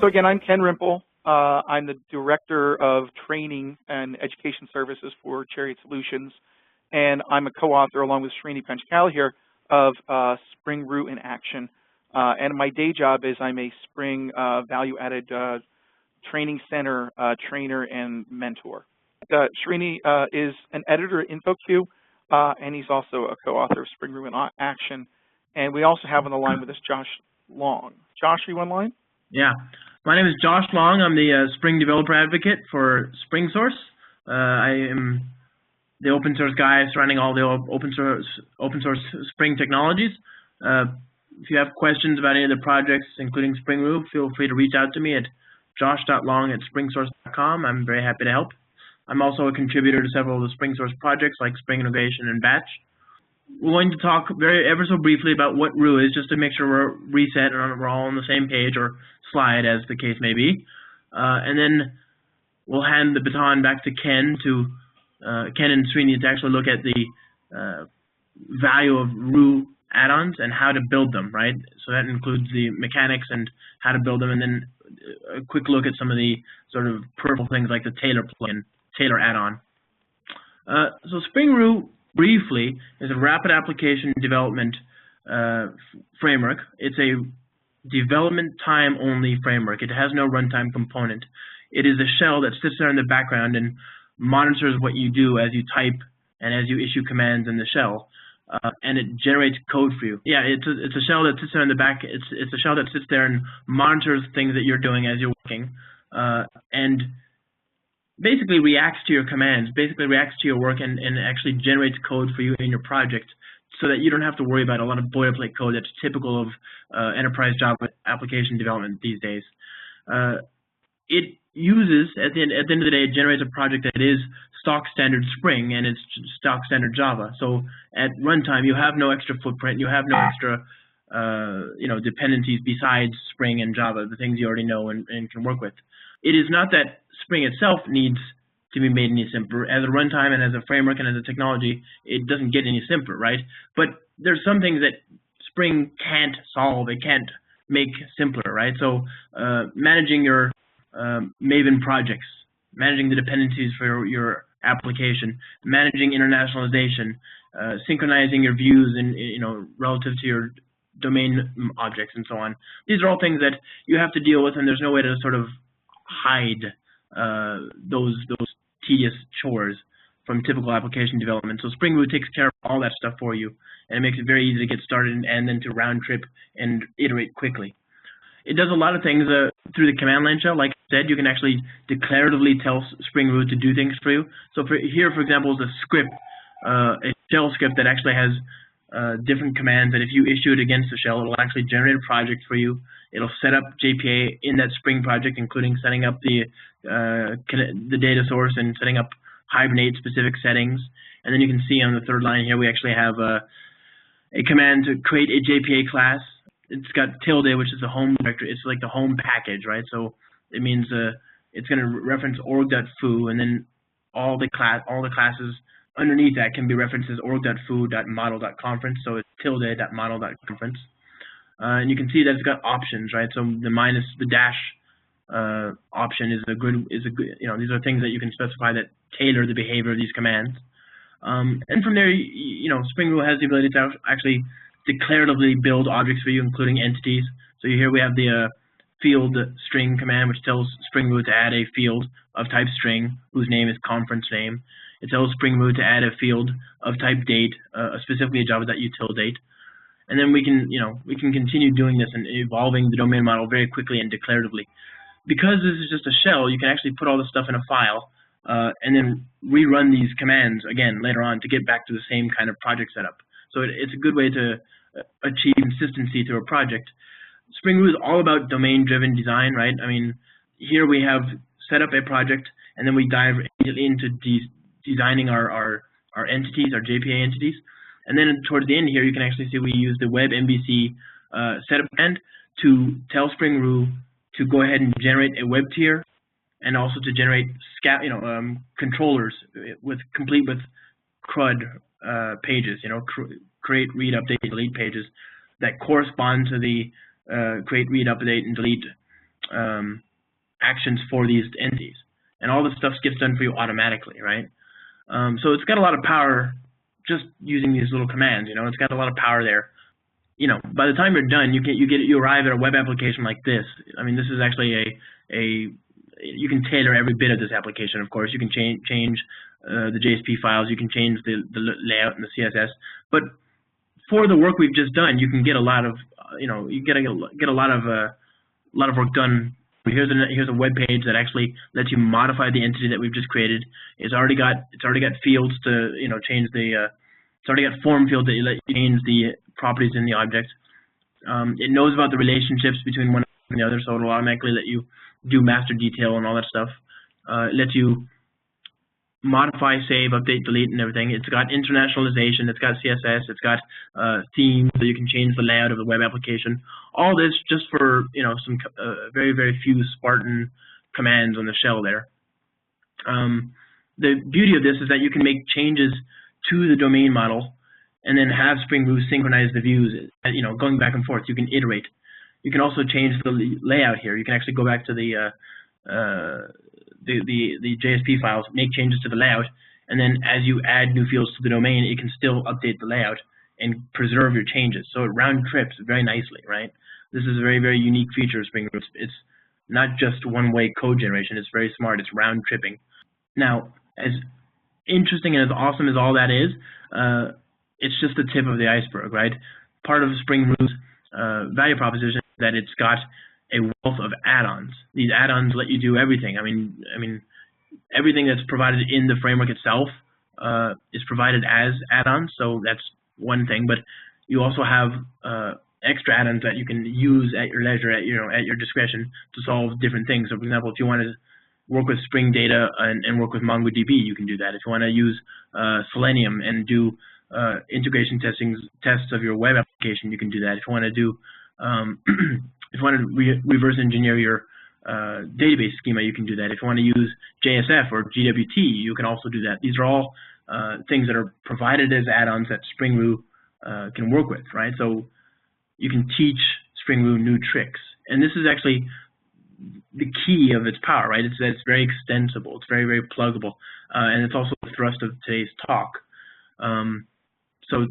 So again, I'm Ken Rimple. I'm the Director of Training and Education Services for Chariot Solutions, and I'm a co-author along with Srini Penchikala here of Spring Roo in Action. And my day job is I'm a Spring value-added training center trainer and mentor. Srini is an editor at InfoQ, and he's also a co-author of Spring Roo in Action. And we also have on the line with us Josh Long. Josh, are you online? Yeah. My name is Josh Long. I'm the Spring Developer Advocate for SpringSource. I am the open source guy surrounding all the open source Spring technologies. If you have questions about any of the projects, including Spring Roo, feel free to reach out to me at josh.long@springsource.com. I'm very happy to help. I'm also a contributor to several of the SpringSource projects like Spring Integration and Batch. We're going to talk ever so briefly about what Roo is, just to make sure we're reset and we're all on the same page, or slide, as the case may be. And then we'll hand the baton back to Ken and Srini to actually look at the value of Roo add-ons and how to build them, right? So that includes the mechanics and how to build them, and then a quick look at some of the sort of peripheral things like the Tailor plugin, Tailor add-on. So Spring Roo, briefly, is a rapid application development framework. It's a development time only framework. It has no runtime component. It is a shell that sits there in the background and monitors what you do as you type and as you issue commands in the shell, and it generates code for you. Yeah, it's a shell that sits there in the back. It's a shell that sits there and monitors things that you're doing as you're working, and basically reacts to your commands, basically reacts to your work, and actually generates code for you in your project, so that you don't have to worry about a lot of boilerplate code that's typical of enterprise Java application development these days. It uses, at the end of the day, it generates a project that is stock standard Spring and it's stock standard Java. So at runtime, you have no extra footprint, you have no extra dependencies besides Spring and Java, the things you already know and can work with. It is not that Spring itself needs to be made any simpler. As a runtime and as a framework and as a technology, it doesn't get any simpler, right? But there's some things that Spring can't solve, it can't make simpler, right? So managing your Maven projects, managing the dependencies for your application, managing internationalization, synchronizing your views and relative to your domain objects and so on. These are all things that you have to deal with, and there's no way to sort of hide those tedious chores from typical application development. So Spring Roo takes care of all that stuff for you, and it makes it very easy to get started and then to round trip and iterate quickly. It does a lot of things through the command line shell. Like I said, you can actually declaratively tell Spring Roo to do things for you. So here, for example, is a script, a shell script that actually has different commands that if you issue it against the shell, it will actually generate a project for you. It'll set up JPA in that Spring project, including setting up the data source and setting up Hibernate specific settings. And then you can see on the third line here, we actually have a command to create a JPA class. It's got tilde, which is the home directory. It's like the home package, right? So it means it's going to reference org.foo, and then all the classes underneath that can be referenced as org.foo.model.conference. So it's tilde.model.conference. And you can see that it's got options, right? So the dash option is a good, these are things that you can specify that tailor the behavior of these commands. And from there, Spring Roo has the ability to actually declaratively build objects for you, including entities. So here we have the field string command, which tells Spring Roo to add a field of type string whose name is conference name. It tells Spring Roo to add a field of type date, specifically a java.util date. And then we can continue doing this and evolving the domain model very quickly and declaratively. Because this is just a shell, you can actually put all this stuff in a file and then rerun these commands again later on to get back to the same kind of project setup. So it's a good way to achieve consistency through a project. Spring Roo is all about domain-driven design, right? I mean, here we have set up a project, and then we dive immediately into designing our entities, our JPA entities. And then towards the end here, you can actually see we use the web MVC setup command to tell Spring Roo to go ahead and generate a web tier, and also to generate controllers complete with CRUD pages, create, read, update, delete pages that correspond to the create, read, update, and delete actions for these entities, and all this stuff gets done for you automatically, right? So it's got a lot of power just using these little commands. You know, it's got a lot of power there. You know, by the time you're done, you arrive at a web application like this. I mean, this is actually you can tailor every bit of this application. Of course, you can change the JSP files, you can change the layout and the CSS. But for the work we've just done, you can get a lot of you get a lot of work done. Here's a web page that actually lets you modify the entity that we've just created. It's already got fields to change the. It's already got form fields that let you change the properties in the object. It knows about the relationships between one and the other, so it'll automatically let you do master detail and all that stuff. It lets you modify, save, update, delete, and everything. It's got internationalization. It's got CSS. It's got themes, so you can change the layout of the web application. All this just for some very, very few Spartan commands on the shell there. The beauty of this is that you can make changes to the domain model and then have Spring Roo synchronize the views, going back and forth. You can iterate. You can also change the layout here. You can actually go back to the JSP files, make changes to the layout, and then as you add new fields to the domain, it can still update the layout and preserve your changes. So it round trips very nicely, right? This is a very, very unique feature of Spring Roo. It's not just one-way code generation. It's very smart. It's round tripping. Now, as interesting and as awesome as all that is, it's just the tip of the iceberg, right? Part of Spring Roo's value proposition is that it's got a wealth of add-ons. These add-ons let you do everything. I mean, everything that's provided in the framework itself is provided as add-ons, so that's one thing. But you also have extra add-ons that you can use at your leisure, at your discretion, to solve different things. So, for example, if you want to work with Spring Data and work with MongoDB, you can do that. If you want to use Selenium and do integration tests of your web application, you can do that. If you want to do if you want to reverse engineer your database schema, you can do that. If you want to use JSF or GWT, you can also do that. These are all things that are provided as add-ons that Spring Roo can work with, right? So you can teach Spring Roo new tricks. And this is actually the key of its power, right? It's that it's very extensible. It's very, very pluggable. And it's also the thrust of today's talk. So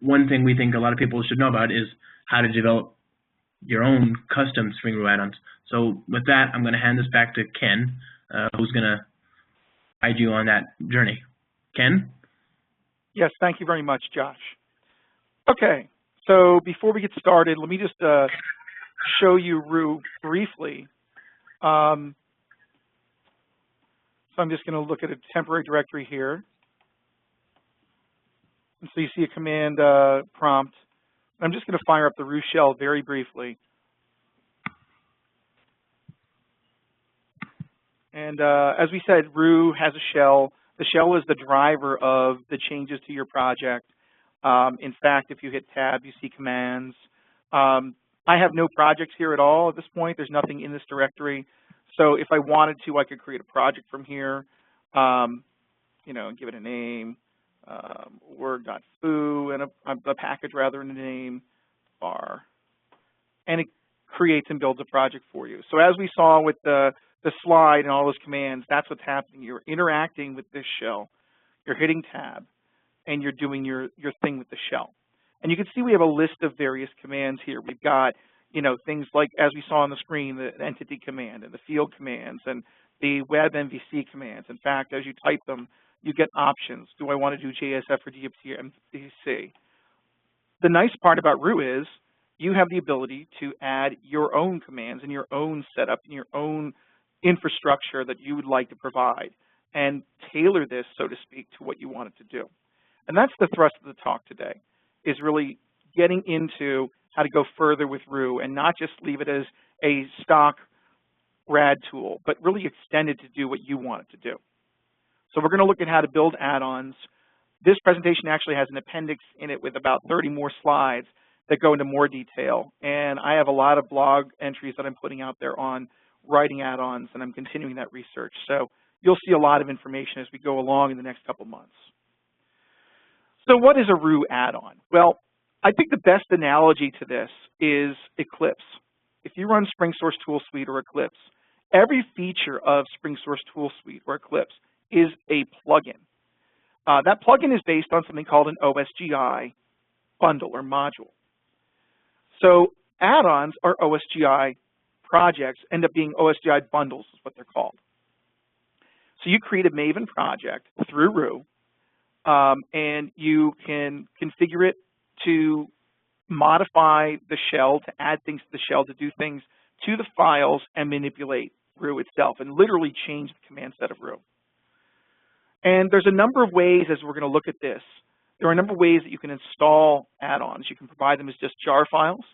one thing we think a lot of people should know about is how to develop your own custom Spring Roo add-ons. So with that, I'm going to hand this back to Ken, who's going to guide you on that journey. Ken? Yes, thank you very much, Josh. Okay, so before we get started, let me just show you Roo briefly. So I'm just going to look at a temporary directory here. And so you see a command prompt. I'm just going to fire up the Roo shell very briefly. And as we said, Roo has a shell. The shell is the driver of the changes to your project. In fact, if you hit tab, you see commands. I have no projects here at all at this point. There's nothing in this directory. So if I wanted to, I could create a project from here, and give it a name. Word.foo and a package rather than a name bar, and it creates and builds a project for you. So as we saw with the slide and all those commands, that's what's happening. You're interacting with this shell, you're hitting tab, and you're doing your thing with the shell. And you can see we have a list of various commands here. We've got things like, as we saw on the screen, the entity command and the field commands and the web MVC commands. In fact, as you type them, you get options. Do I want to do JSF or DMVC? The nice part about Roo is you have the ability to add your own commands and your own setup and your own infrastructure that you would like to provide and tailor this, so to speak, to what you want it to do. And that's the thrust of the talk today, is really getting into how to go further with Roo and not just leave it as a stock RAD tool, but really extend it to do what you want it to do. So we're going to look at how to build add-ons. This presentation actually has an appendix in it with about 30 more slides that go into more detail. And I have a lot of blog entries that I'm putting out there on writing add-ons, and I'm continuing that research. So you'll see a lot of information as we go along in the next couple months. So what is a Roo add-on? Well, I think the best analogy to this is Eclipse. if you run SpringSource Tool Suite or Eclipse, every feature of SpringSource Tool Suite or Eclipse is a plugin. That plugin is based on something called an OSGi bundle or module. So add-ons are OSGi projects, end up being OSGi bundles is what they're called. So you create a Maven project through Roo, and you can configure it to modify the shell, to add things to the shell, to do things to the files and manipulate Roo itself and literally change the command set of Roo. And there's a number of ways, as we're going to look at this, there are a number of ways that you can install add-ons. You can provide them as just jar files.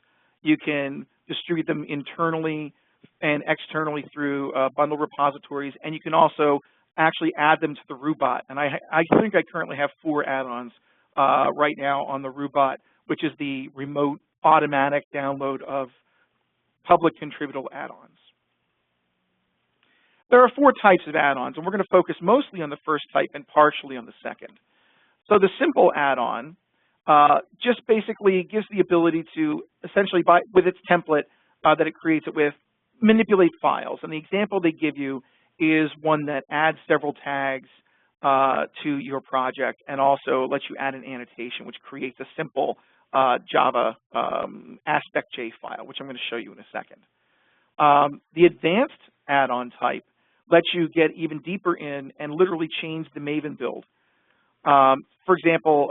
You can distribute them internally and externally through bundle repositories, and you can also actually add them to the Roo bot. And I think I currently have 4 add-ons right now on the Roo bot, which is the remote automatic download of public contributable add-ons. There are 4 types of add-ons, and we're going to focus mostly on the first type and partially on the second. So the simple add-on just basically gives the ability to essentially, with its template that it creates it with, manipulate files. And the example they give you is one that adds several tags to your project and also lets you add an annotation, which creates a simple Java AspectJ file, which I'm going to show you in a second. The advanced add-on type lets you get even deeper in and literally change the Maven build. For example,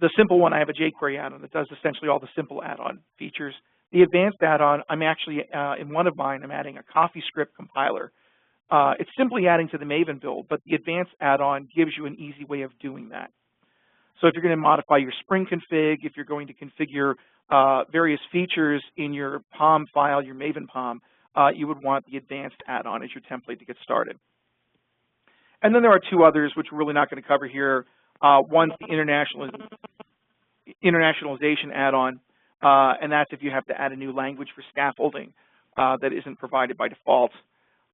the simple one, I have a jQuery add-on that does essentially all the simple add-on features. The advanced add-on, I'm actually, in one of mine, I'm adding a CoffeeScript compiler. It's simply adding to the Maven build, but the advanced add-on gives you an easy way of doing that. So if you're going to modify your Spring config, if you're going to configure various features in your POM file, your Maven POM, you would want the advanced add-on as your template to get started. And then there are 2 others, which we're really not going to cover here. One's the internationalization add-on, and that's if you have to add a new language for scaffolding that isn't provided by default.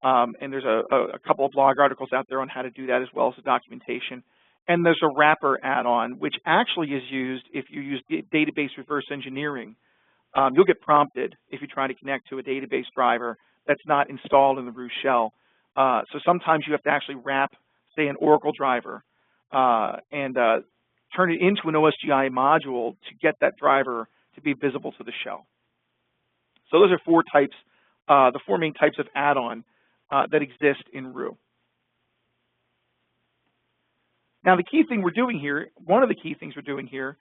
And there's a couple of blog articles out there on how to do that, as well as the documentation. And there's a wrapper add-on, which actually is used if you use database reverse engineering. You'll get prompted if you try to connect to a database driver that's not installed in the Roo shell. So sometimes you have to actually wrap, say, an Oracle driver and turn it into an OSGi module to get that driver to be visible to the shell. So those are 4 types, the 4 main types of add-on that exist in Roo. Now, the key thing we're doing here, one of the key things we're doing here,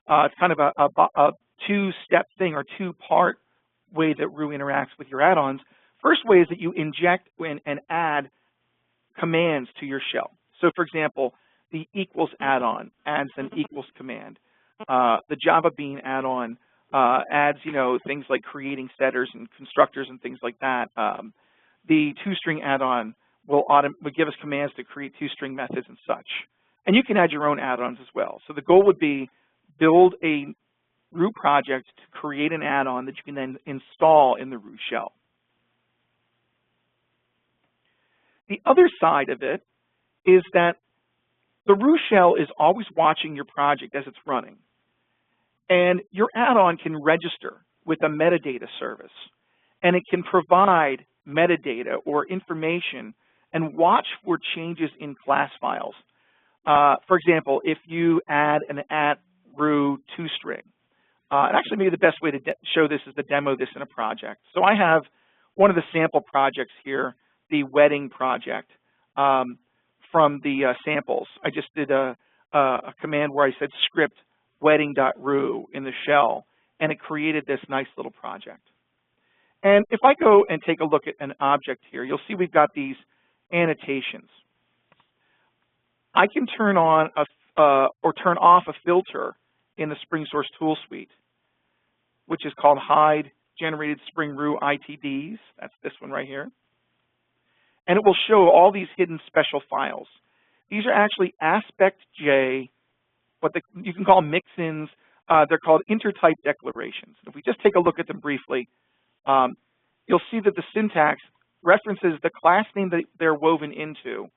it's kind of a 2-step thing or 2-part way that Roo interacts with your add-ons. First way is that you inject and add commands to your shell. So, for example, the equals add-on adds an equals command. The Java Bean add-on adds, things like creating setters and constructors and things like that. The toString add-on will give us commands to create toString methods and such. And you can add your own add-ons as well. So the goal would be build a Roo project to create an add-on that you can then install in the Roo shell. The other side of it is that the Roo shell is always watching your project as it's running. And your add-on can register with a metadata service. And it can provide metadata or information and watch for changes in class files. For example, if you add an @roo toString, and actually maybe the best way to show this is to demo this in a project. So I have one of the sample projects here, the wedding project from the samples. I just did a command where I said script wedding.roo in the shell, and it created this nice little project. And if I go and take a look at an object here, you'll see we've got these annotations. I can turn on or turn off a filter in the SpringSource tool suite, which is called Hide Generated Spring Roo ITDs. That's this one right here. And it will show all these hidden special files. These are actually AspectJ, you can call mix-ins. They're called intertype declarations. If we just take a look at them briefly, you'll see that the syntax references the class name that they're woven into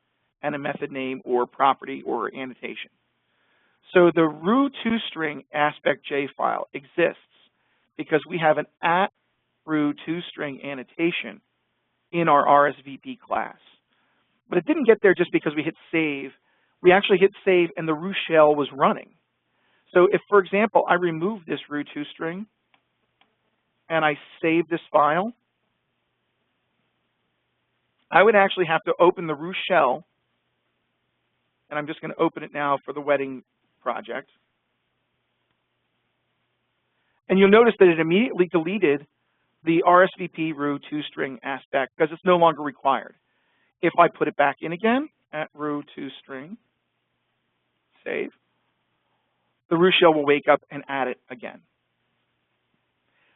and a method name or property or annotation. So the Roo toString AspectJ file exists because we have an Roo toString annotation in our RSVP class. But it didn't get there just because we hit save. We actually hit save and the Roo shell was running. So if, for example, I remove this Roo toString and I save this file, I would actually have to open the Roo shell, and I'm just going to open it now for the wedding project. And you'll notice that it immediately deleted the RSVP Roo toString aspect because it's no longer required. If I put it back in again at Roo toString, save, the Roo shell will wake up and add it again.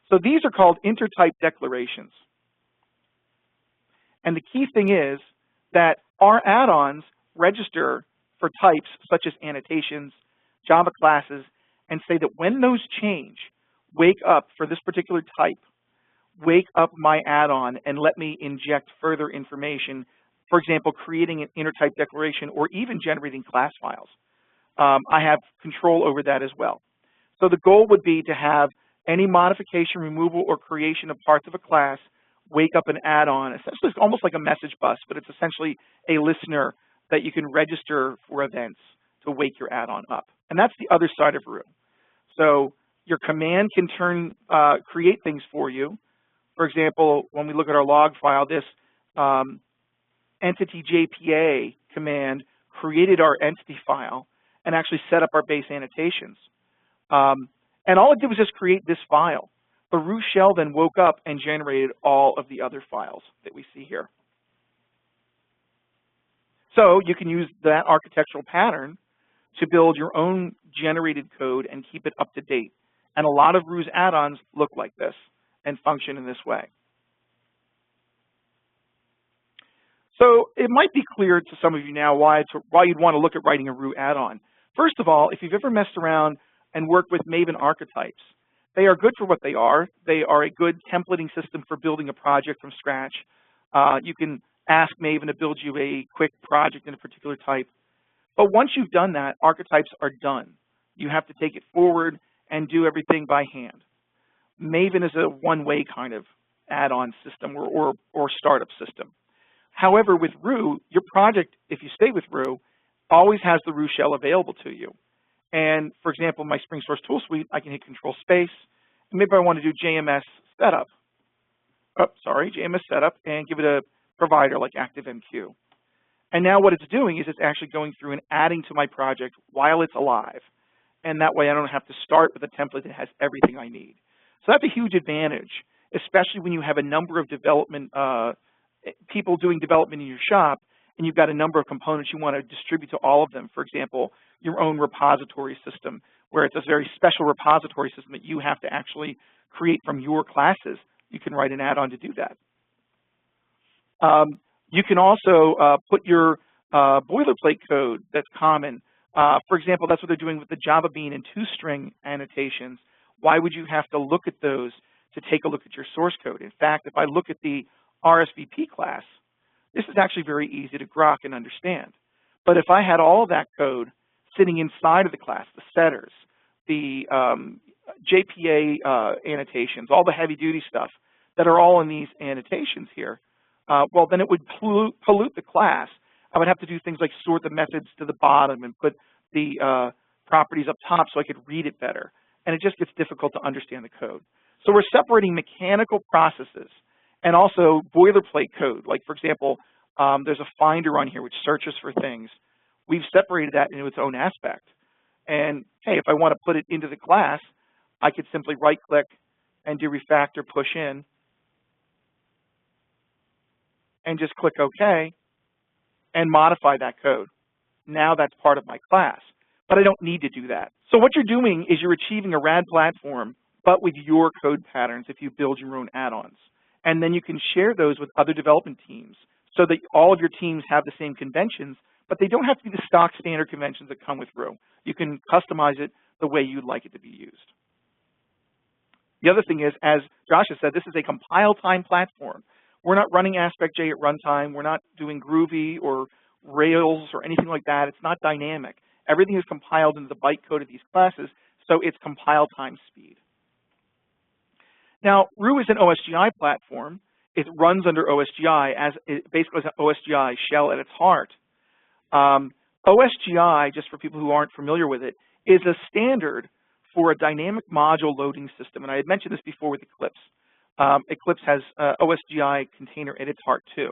So these are called intertype declarations. And the key thing is that our add-ons register for types such as annotations, Java classes, and say that when those change, wake up for this particular type, wake up my add-on and let me inject further information, for example, creating an intertype declaration or even generating class files. I have control over that as well. So the goal would be to have any modification, removal, or creation of parts of a class wake up an add-on. Essentially, it's almost like a message bus, but it's essentially a listener that you can register for events to wake your add-on up. And that's the other side of Roo. So your command can create things for you. For example, when we look at our log file, this entity JPA command created our entity file and actually set up our base annotations. And all it did was just create this file. The Roo shell then woke up and generated all of the other files that we see here. So you can use that architectural pattern to build your own generated code and keep it up to date. And a lot of Roo's add-ons look like this and function in this way. So it might be clear to some of you now why you'd want to look at writing a Roo add-on. First of all, if you've ever messed around and worked with Maven archetypes, they are good for what they are. They are a good templating system for building a project from scratch. You can ask Maven to build you a quick project in a particular type. But once you've done that, archetypes are done. You have to take it forward and do everything by hand. Maven is a one-way kind of add-on system or startup system. However, with Roo, your project, if you stay with Roo, always has the Roo shell available to you. And for example, my SpringSource tool suite, I can hit Control Space. And maybe I want to do JMS setup. JMS setup and give it a provider like ActiveMQ. And now what it's doing is it's actually going through and adding to my project while it's alive. And that way I don't have to start with a template that has everything I need. So that's a huge advantage, especially when you have a number of development people doing development in your shop, and you've got a number of components you want to distribute to all of them. For example, your own repository system, where it's a very special repository system that you have to actually create from your classes. You can write an add-on to do that. You can also put your boilerplate code that's common. For example, that's what they're doing with the Java Bean and toString annotations. Why would you have to look at those to take a look at your source code? In fact, if I look at the RSVP class, this is actually very easy to grok and understand. But if I had all of that code sitting inside of the class, the setters, the JPA annotations, all the heavy-duty stuff that are all in these annotations here, well, then it would pollute the class. I would have to do things like sort the methods to the bottom and put the properties up top so I could read it better. And it just gets difficult to understand the code. So we're separating mechanical processes and also boilerplate code. Like, for example, there's a finder on here which searches for things. We've separated that into its own aspect. And, hey, if I want to put it into the class, I could simply right-click and do refactor push in and just click OK and modify that code. Now that's part of my class. But I don't need to do that. So what you're doing is you're achieving a RAD platform, but with your code patterns if you build your own add-ons. And then you can share those with other development teams so that all of your teams have the same conventions, but they don't have to be the stock standard conventions that come with Roo. You can customize it the way you'd like it to be used. The other thing is, as Josh has said, this is a compile time platform. We're not running AspectJ at runtime. We're not doing Groovy or Rails or anything like that. It's not dynamic. Everything is compiled into the bytecode of these classes, so it's compile time speed. Now, Roo is an OSGi platform. It runs under OSGi as it basically has an OSGi shell at its heart. OSGi, just for people who aren't familiar with it, is a standard for a dynamic module loading system. And I had mentioned this before with Eclipse. Eclipse has OSGi container at its heart too.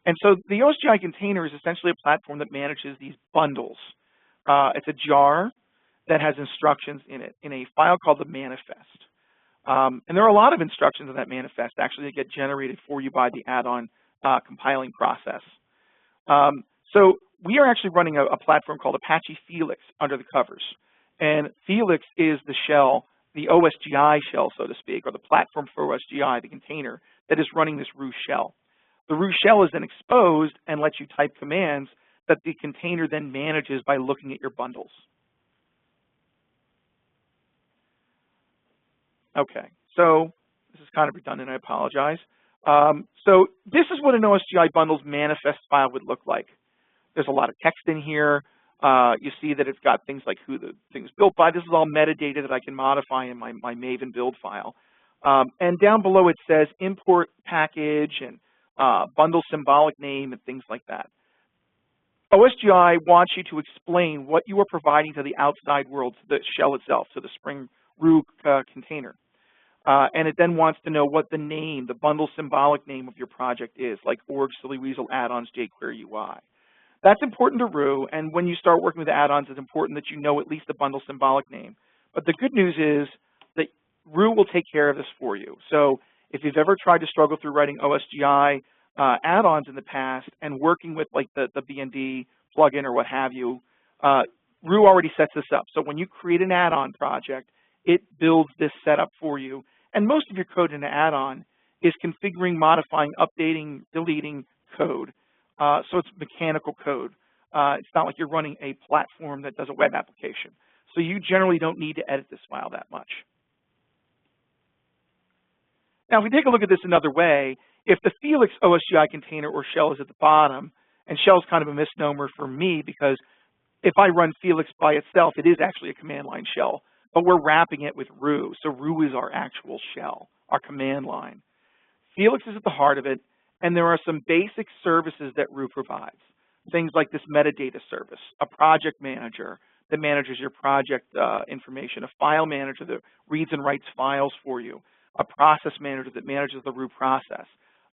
And so the OSGi container is essentially a platform that manages these bundles. It's a jar that has instructions in it in a file called the manifest. And there are a lot of instructions in that manifest actually that get generated for you by the add-on compiling process. So we are actually running a platform called Apache Felix under the covers. And Felix is the shell, the OSGi shell, so to speak, or the platform for OSGi, the container, that is running this Roo shell. The Roo shell is then exposed and lets you type commands that the container then manages by looking at your bundles. Okay, so this is kind of redundant, I apologize. So this is what an OSGi bundles manifest file would look like. There's a lot of text in here. You see that it's got things like who the thing is built by. This is all metadata that I can modify in my Maven build file. And down below it says import package and bundle symbolic name and things like that. OSGi wants you to explain what you are providing to the outside world, to the shell itself, to the Spring Roo container. And it then wants to know what the name, the bundle symbolic name of your project is, like org, silly weasel, add-ons, jQuery UI. That's important to Roo, and when you start working with add-ons, it's important that you know at least the bundle symbolic name. But the good news is that Roo will take care of this for you. So if you've ever tried to struggle through writing OSGi add-ons in the past and working with like the BND plugin or what have you, Roo already sets this up. So when you create an add-on project, it builds this setup for you. And most of your code in an add-on is configuring, modifying, updating, deleting code. So it's mechanical code. It's not like you're running a platform that does a web application. So you generally don't need to edit this file that much. Now, if we take a look at this another way, if the Felix OSGi container or shell is at the bottom, and shell is kind of a misnomer for me because if I run Felix by itself, it is actually a command line shell, but we're wrapping it with Roo. So Roo is our actual shell, our command line. Felix is at the heart of it, and there are some basic services that Roo provides. Things like this metadata service, a project manager that manages your project information, a file manager that reads and writes files for you, a process manager that manages the Roo process,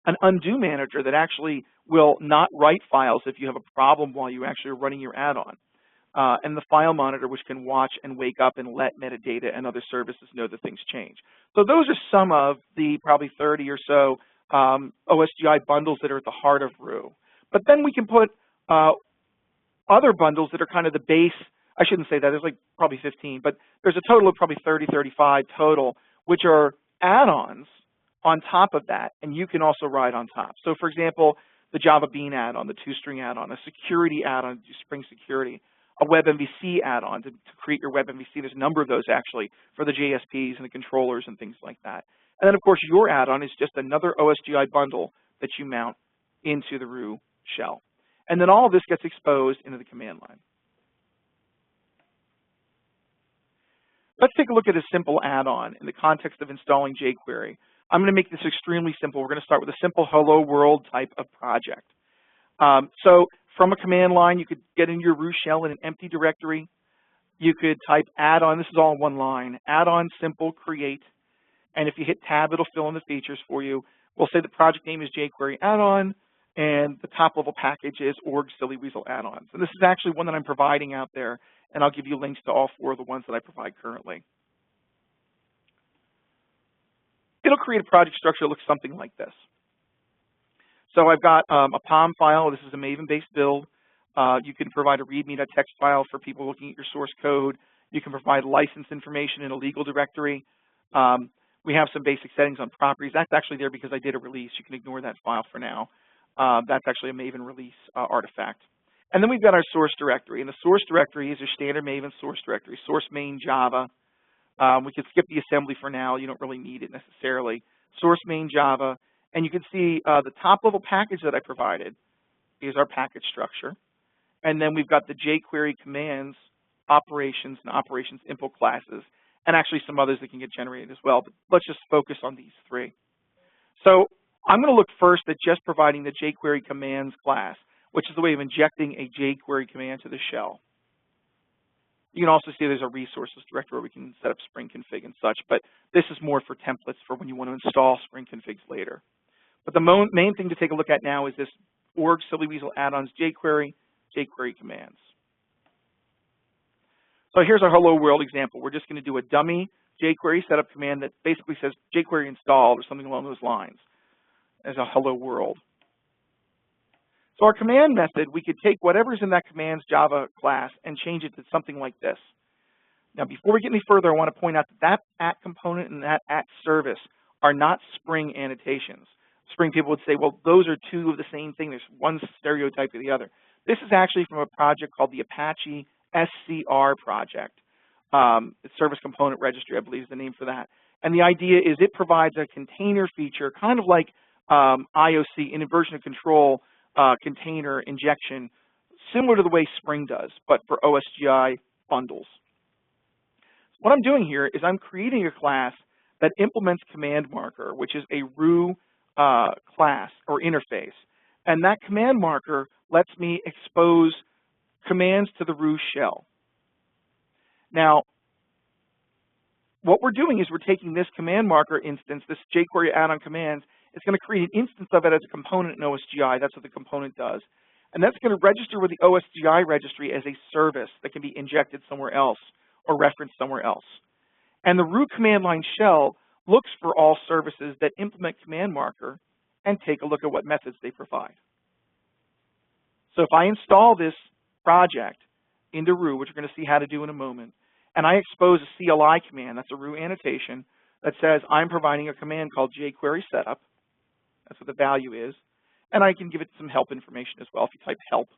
an undo manager that actually will not write files if you have a problem while you actually are running your add-on, and the file monitor, which can watch and wake up and let metadata and other services know that things change. So those are some of the probably 30 or so OSGi bundles that are at the heart of Roo. But then we can put other bundles that are kind of the base. I shouldn't say that. There's like probably 15, but there's a total of probably 30, 35 total, which are add-ons on top of that, and you can also write on top. So for example, the Java Bean add-on, the two-string add-on, a security add-on, Spring Security, a WebMVC add-on to create your WebMVC. There's a number of those actually for the JSPs and the controllers and things like that. And then of course your add-on is just another OSGi bundle that you mount into the Roo shell. And then all of this gets exposed into the command line. Let's take a look at a simple add-on in the context of installing jQuery. I'm going to make this extremely simple. We're going to start with a simple hello world type of project. So from a command line, you could get into your Roo shell in an empty directory. You could type add-on. This is all in one line. Add-on simple create. And if you hit tab, it'll fill in the features for you. We'll say the project name is jQuery add-on, and the top level package is org silly weasel add-ons. And this is actually one that I'm providing out there, and I'll give you links to all 4 of the ones that I provide currently. It'll create a project structure that looks something like this. So I've got a POM file. This is a Maven-based build. You can provide a readme.txt file for people looking at your source code. You can provide license information in a legal directory. We have some basic settings on properties. That's actually there because I did a release. You can ignore that file for now. That's actually a Maven release artifact. And then we've got our source directory. And the source directory is your standard Maven source directory, source main Java. We could skip the assembly for now. You don't really need it necessarily. Source main Java. And you can see the top level package that I provided is our package structure. And then we've got the jQuery commands, operations, and operations impl classes. and actually some others that can get generated as well. But let's just focus on these three. So I'm going to look first at just providing the jQuery commands class, which is the way of injecting a jQuery command to the shell. You can also see there's a resources directory where we can set up Spring config and such, but this is more for templates for when you want to install Spring configs later. But the main thing to take a look at now is this org silly weasel add-ons jQuery commands. So here's our hello world example. We're just going to do a dummy jQuery setup command that basically says jQuery installed or something along those lines as a hello world. So our command method, we could take whatever's in that command's Java class and change it to something like this. Now, before we get any further, I want to point out that that component and that at service are not Spring annotations. Spring people would say, well, those are two of the same thing. There's one stereotype or the other. This is actually from a project called the Apache SCR project. It's Service Component Registry, I believe is the name for that. And the idea is it provides a container feature, kind of like IOC, inversion of control, container injection, similar to the way Spring does, but for OSGi bundles. What I'm doing here is I'm creating a class that implements command marker, which is a Roo class or interface. And that command marker lets me expose commands to the Roo shell. Now, what we're doing is we're taking this command marker instance, this jQuery add-on commands, it's going to create an instance of it as a component in OSGi. That's what the component does. And that's going to register with the OSGi registry as a service that can be injected somewhere else or referenced somewhere else. And the Roo command line shell looks for all services that implement command marker and take a look at what methods they provide. So if I install this project into Roo, which we're going to see how to do in a moment, and I expose a CLI command, that's a Roo annotation, that says I'm providing a command called jQuery setup. That's what the value is. And I can give it some help information as well if you type help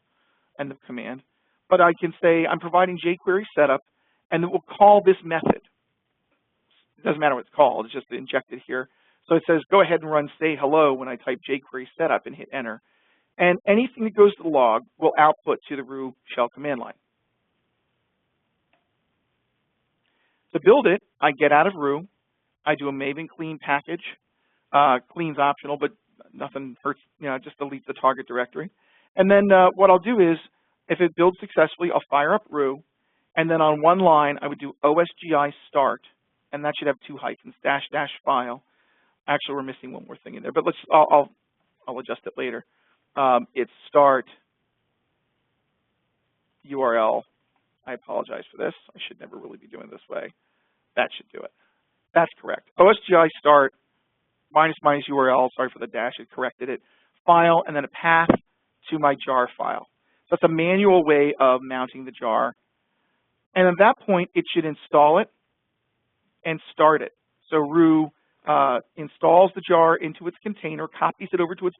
and the command. But I can say I'm providing jQuery setup, and it will call this method. It doesn't matter what it's called, it's just injected here. So it says go ahead and run say hello when I type jQuery setup and hit enter. And anything that goes to the log will output to the Roo shell command line. To build it, I get out of Roo, I do a Maven clean package. Clean's optional, but nothing hurts, just delete the target directory. And then what I'll do is, if it builds successfully, I'll fire up Roo, and then on one line, I would do OSGi start, and that should have two hyphens, -- file. Actually, we're missing one more thing in there, but I'll adjust it later. It's start URL. I apologize for this. I should never really be doing it this way. That should do it. That's correct. OSGi start -- URL, sorry for the dash, it corrected it, file, and then a path to my jar file. So that's a manual way of mounting the jar. And at that point, it should install it and start it. So Roo installs the jar into its container, copies it over to its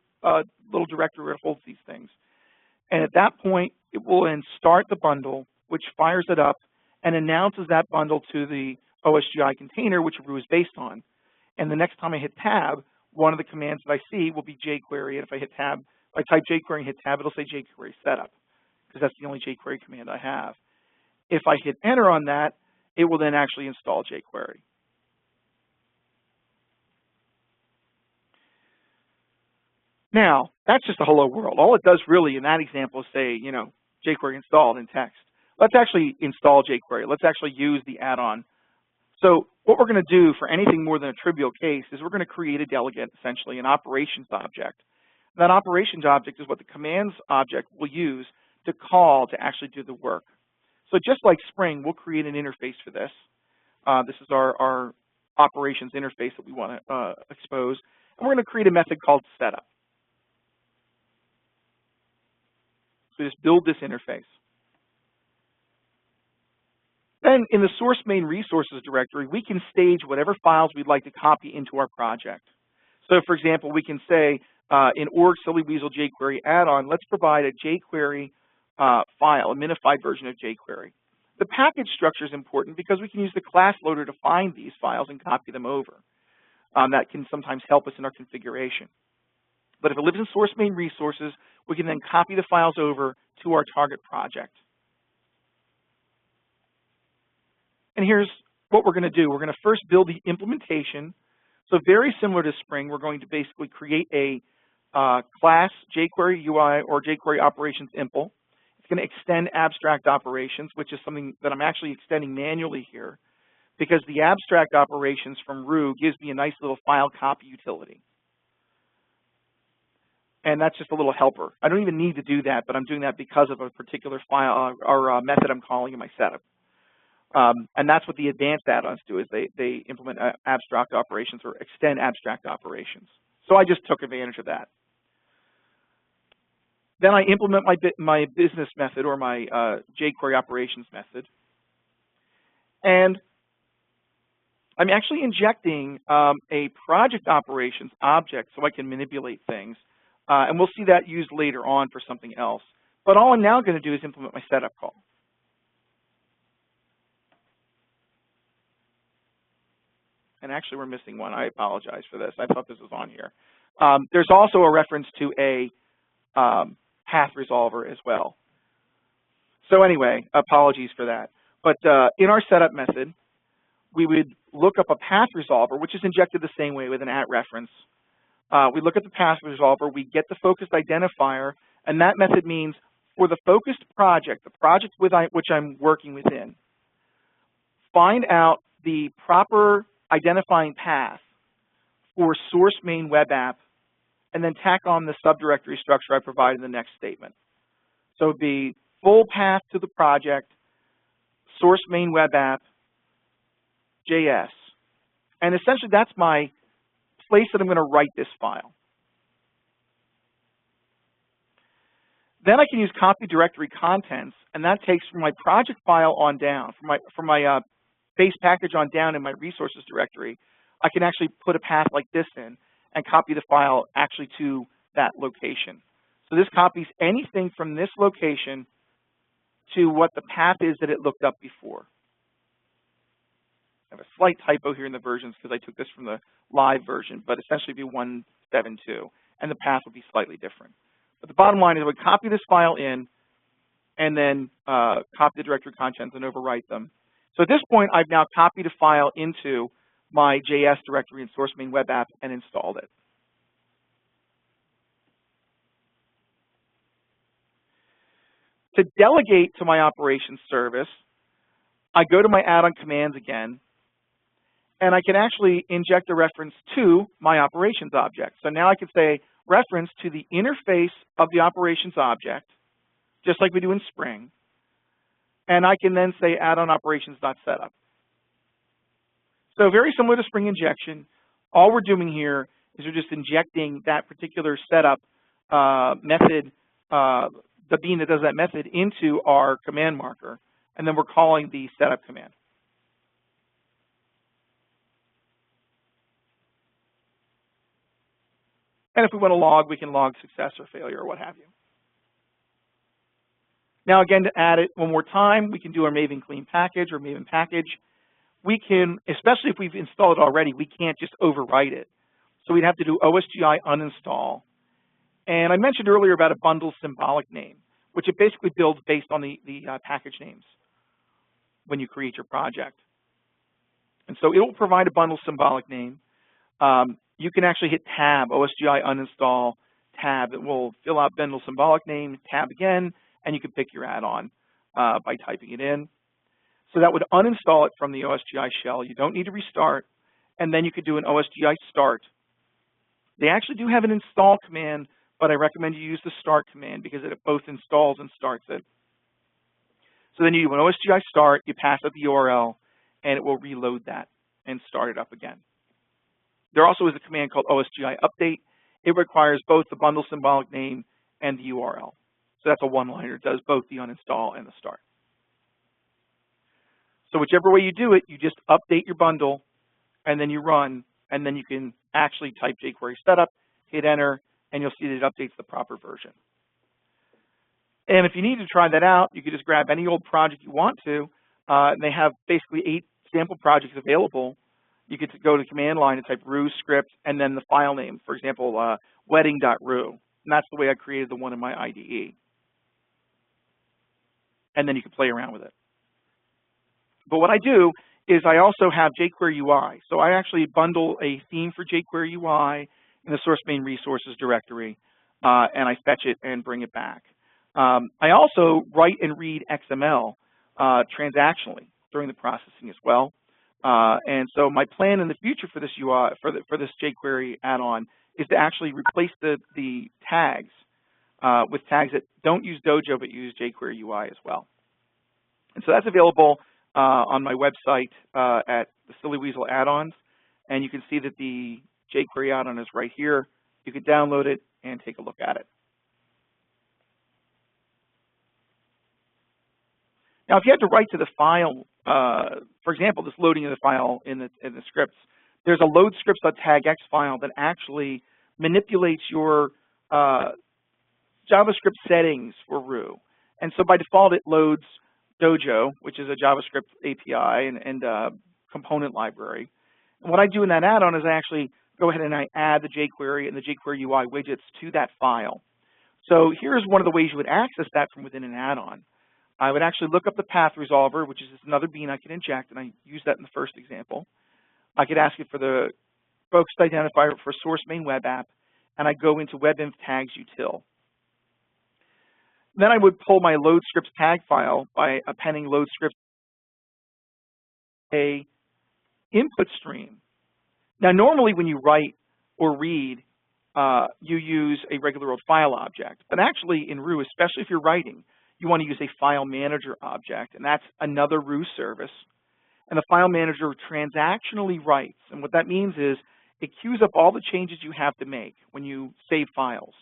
little directory where it holds these things. And at that point, it will then start the bundle, which fires it up and announces that bundle to the OSGi container, which Roo is based on. And the next time I hit tab, one of the commands that I see will be jQuery. And if I hit tab, if I type jQuery and hit tab, it'll say jQuery setup, because that's the only jQuery command I have. If I hit enter on that, it will then actually install jQuery. Now, that's just a hello world. All it does really in that example is say, jQuery installed in text. Let's actually install jQuery. Let's actually use the add-on. So what we're going to do for anything more than a trivial case is we're going to create a delegate, essentially, an operations object. That operations object is what the commands object will use to call to actually do the work. So just like Spring, we'll create an interface for this. This is our operations interface that we want to expose. And we're going to create a method called setup. So just build this interface. Then in the source main resources directory, we can stage whatever files we'd like to copy into our project. So for example, we can say in org silly weasel jQuery add-on, let's provide a jQuery file, a minified version of jQuery. The package structure is important because we can use the class loader to find these files and copy them over. That can sometimes help us in our configuration. But if it lives in source main resources, we can then copy the files over to our target project. And here's what we're going to do. We're going to first build the implementation. So very similar to Spring, we're going to basically create a class jQuery UI or jQuery operations impl. It's going to extend abstract operations, which is something that I'm actually extending manually here, because the abstract operations from Roo gives me a nice little file copy utility. And that's just a little helper. I don't even need to do that, but I'm doing that because of a particular file or method I'm calling in my setup. And that's what the advanced add-ons do, is they implement abstract operations or extend abstract operations. So I just took advantage of that. Then I implement my business method or my jQuery operations method. And I'm actually injecting a project operations object so I can manipulate things. And we'll see that used later on for something else. But all I'm now going to do is implement my setup call. And actually, we're missing one. I apologize for this. I thought this was on here. There's also a reference to a path resolver as well. So anyway, apologies for that. But in our setup method, we would look up a path resolver, which is injected the same way with an @ reference. We look at the path resolver, we get the focused identifier, and that method means for the focused project, the project which I'm working within, find out the proper identifying path for source main web app, and then tack on the subdirectory structure I provide in the next statement. So it would be full path to the project, source main web app, JS. And essentially that's my place that I'm going to write this file. Then I can use copy directory contents, and that takes from my project file on down, from my base package on down in my resources directory. I can actually put a path like this in and copy the file actually to that location. So this copies anything from this location to what the path is that it looked up before. I have a slight typo here in the versions because I took this from the live version, but essentially it'd be 172, and the path will be slightly different. But the bottom line is I would copy this file in and then copy the directory contents and overwrite them. So at this point, I've now copied a file into my JS directory in source main web app and installed it. To delegate to my operations service, I go to my add-on commands again, and I can actually inject a reference to my operations object. So now I can say reference to the interface of the operations object, just like we do in Spring. And I can then say add-on operations.setup. So very similar to Spring injection, all we're doing here is we're just injecting that particular setup method, the bean that does that method, into our command marker, and then we're calling the setup command. And if we want to log, we can log success or failure or what have you. Now again, to add it one more time, we can do our Maven clean package or Maven package. We can, especially if we've installed it already, we can't just overwrite it. So we'd have to do OSGi uninstall. And I mentioned earlier about a bundle symbolic name, which it basically builds based on the package names when you create your project. And so it will provide a bundle symbolic name. You can actually hit tab, OSGi uninstall, tab. It will fill out bundle symbolic name, tab again, and you can pick your add-on by typing it in. So that would uninstall it from the OSGi shell. You don't need to restart. And then you could do an OSGi start. They actually do have an install command, but I recommend you use the start command because it both installs and starts it. So then you do an OSGi start, you pass it the URL, and it will reload that and start it up again. There also is a command called OSGi update. It requires both the bundle symbolic name and the URL. So that's a one-liner. It does both the uninstall and the start. So whichever way you do it, you just update your bundle, and then you run, and then you can actually type jQuery setup, hit enter, and you'll see that it updates the proper version. And if you need to try that out, you can just grab any old project you want to. And they have basically 8 sample projects available. You could go to the command line and type Roo script and then the file name, for example, wedding.roo. And that's the way I created the one in my IDE. And then you can play around with it. But what I do is I also have jQuery UI. So I actually bundle a theme for jQuery UI in the source main resources directory, and I fetch it and bring it back. I also write and read XML transactionally during the processing as well. And so my plan in the future for this UI, for this jQuery add-on, is to actually replace the tags with tags that don't use Dojo but use jQuery UI as well. And so that's available on my website at the Silly Weasel add-ons, and you can see that the jQuery add-on is right here. You can download it and take a look at it. Now, if you have to write to the file, for example, this loading of the file in the scripts, there's a load scripts.tagx file that actually manipulates your JavaScript settings for Roo. And so by default, it loads Dojo, which is a JavaScript API and component library. And what I do in that add-on is I actually go ahead and I add the jQuery and the jQuery UI widgets to that file. So here's one of the ways you would access that from within an add-on. I would actually look up the path resolver, which is just another bean I can inject, and I used that in the first example. I could ask it for the focused identifier for source main web app, and I go into webinf tags util. Then I would pull my load scripts tag file by appending load scripts a input stream. Now, normally when you write or read, you use a regular old file object, but actually in Roo, especially if you're writing, you want to use a file manager object, and that's another Roo service. And the file manager transactionally writes, and what that means is it queues up all the changes you have to make when you save files.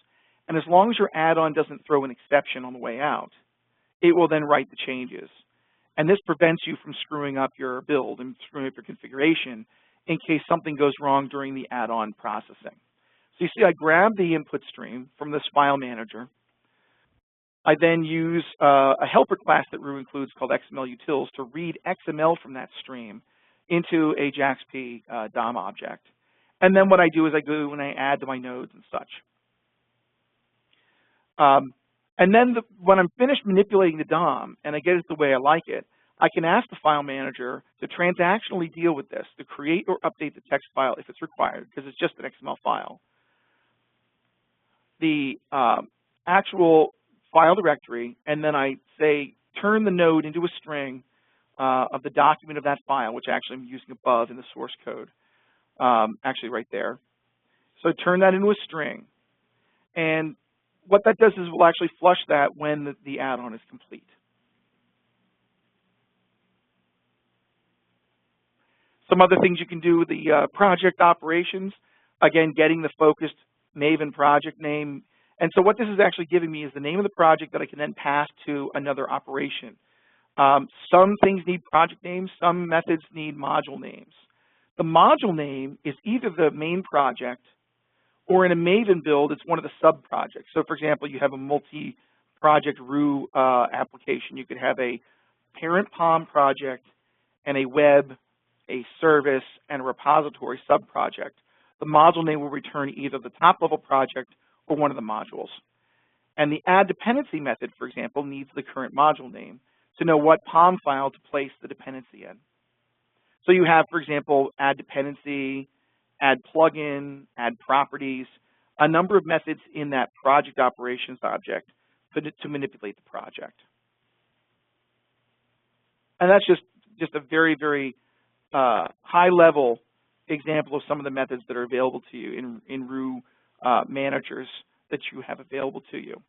And as long as your add-on doesn't throw an exception on the way out, it will then write the changes. And this prevents you from screwing up your build and screwing up your configuration in case something goes wrong during the add-on processing. So you see, I grab the input stream from this file manager. I then use a helper class that Roo includes called XML utils to read XML from that stream into a JAXP DOM object. And then what I do is I go and I add to my nodes and such. And then when I'm finished manipulating the DOM and I get it the way I like it, I can ask the file manager to transactionally deal with this, to create or update the text file if it's required, because it's just an XML file. The actual file directory, and then I say turn the node into a string of the document of that file, which actually I'm using above in the source code, actually right there. So turn that into a string. And what that does is we'll actually flush that when the add-on is complete. Some other things you can do with the project operations, again, getting the focused Maven project name. And so what this is actually giving me is the name of the project that I can then pass to another operation. Some things need project names, some methods need module names. The module name is either the main project, or in a Maven build, it's one of the sub-projects. So for example, you have a multi-project Roo application. You could have a parent POM project and a web, a service, and a repository sub-project. The module name will return either the top-level project or one of the modules. And the add dependency method, for example, needs the current module name to know what POM file to place the dependency in. So you have, for example, add dependency, add plugin, add properties, a number of methods in that project operations object to manipulate the project. And that's just a very, very high-level example of some of the methods that are available to you in Roo managers that you have available to you.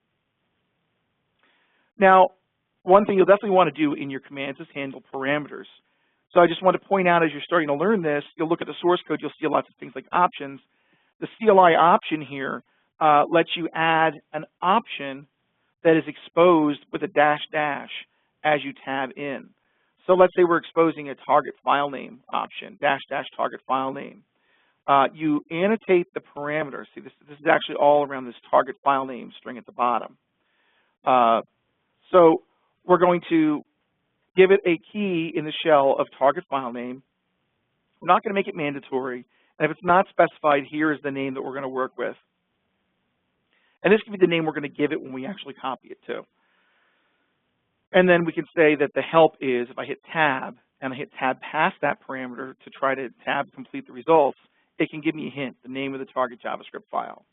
Now, one thing you'll definitely want to do in your commands is handle parameters. So I just want to point out, as you're starting to learn this, you'll look at the source code, you'll see lots of things like options. The CLI option here lets you add an option that is exposed with a -- as you tab in. So let's say we're exposing a target file name option, -- target file name. You annotate the parameters. See, this is actually all around this target file name string at the bottom. So we're going to give it a key in the shell of target file name. We're not going to make it mandatory. And if it's not specified, here is the name that we're going to work with. And this can be the name we're going to give it when we actually copy it too. And then we can say that the help is, if I hit tab and I hit tab past that parameter to try to tab complete the results, it can give me a hint, the name of the target JavaScript file.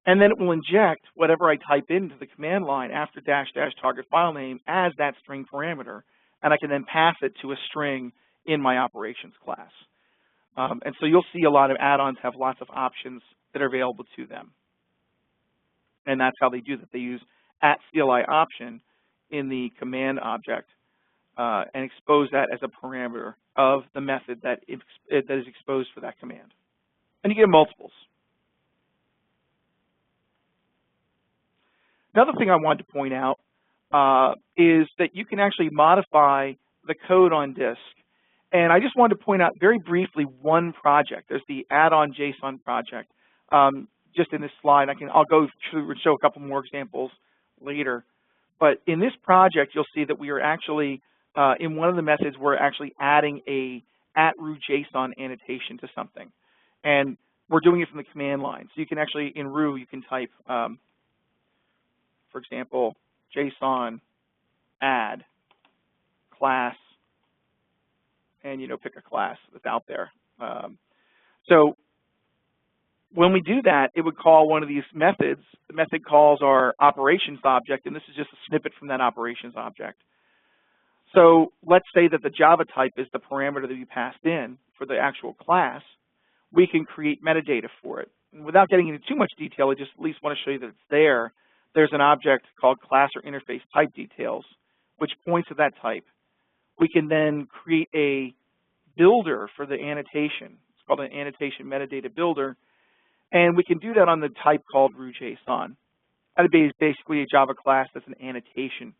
And then it will inject whatever I type into the command line after -- target file name as that string parameter, and I can then pass it to a string in my operations class. And so you'll see a lot of add-ons have lots of options that are available to them. And that's how they do that. They use @CLI option in the command object and expose that as a parameter of the method that is exposed for that command. And you get multiples. Another thing I wanted to point out is that you can actually modify the code on disk. And I just wanted to point out very briefly one project. There's the add-on JSON project. Just in this slide, I'll go through and show a couple more examples later. But in this project, you'll see that we are actually, in one of the methods, we're actually adding a @roo-JSON annotation to something. And we're doing it from the command line. So you can actually, in Roo, you can type, for example, JSON add class, and pick a class that's out there. So when we do that, it would call one of these methods. The method calls our operations object, and this is just a snippet from that operations object. So let's say that the Java type is the parameter that we passed in for the actual class. We can create metadata for it. And without getting into too much detail, I just at least want to show you that it's there. There's an object called class or interface type details, which points to that type. We can then create a builder for the annotation. It's called an annotation metadata builder. And we can do that on the type called roo-JSON. That is basically a Java class that's an annotation.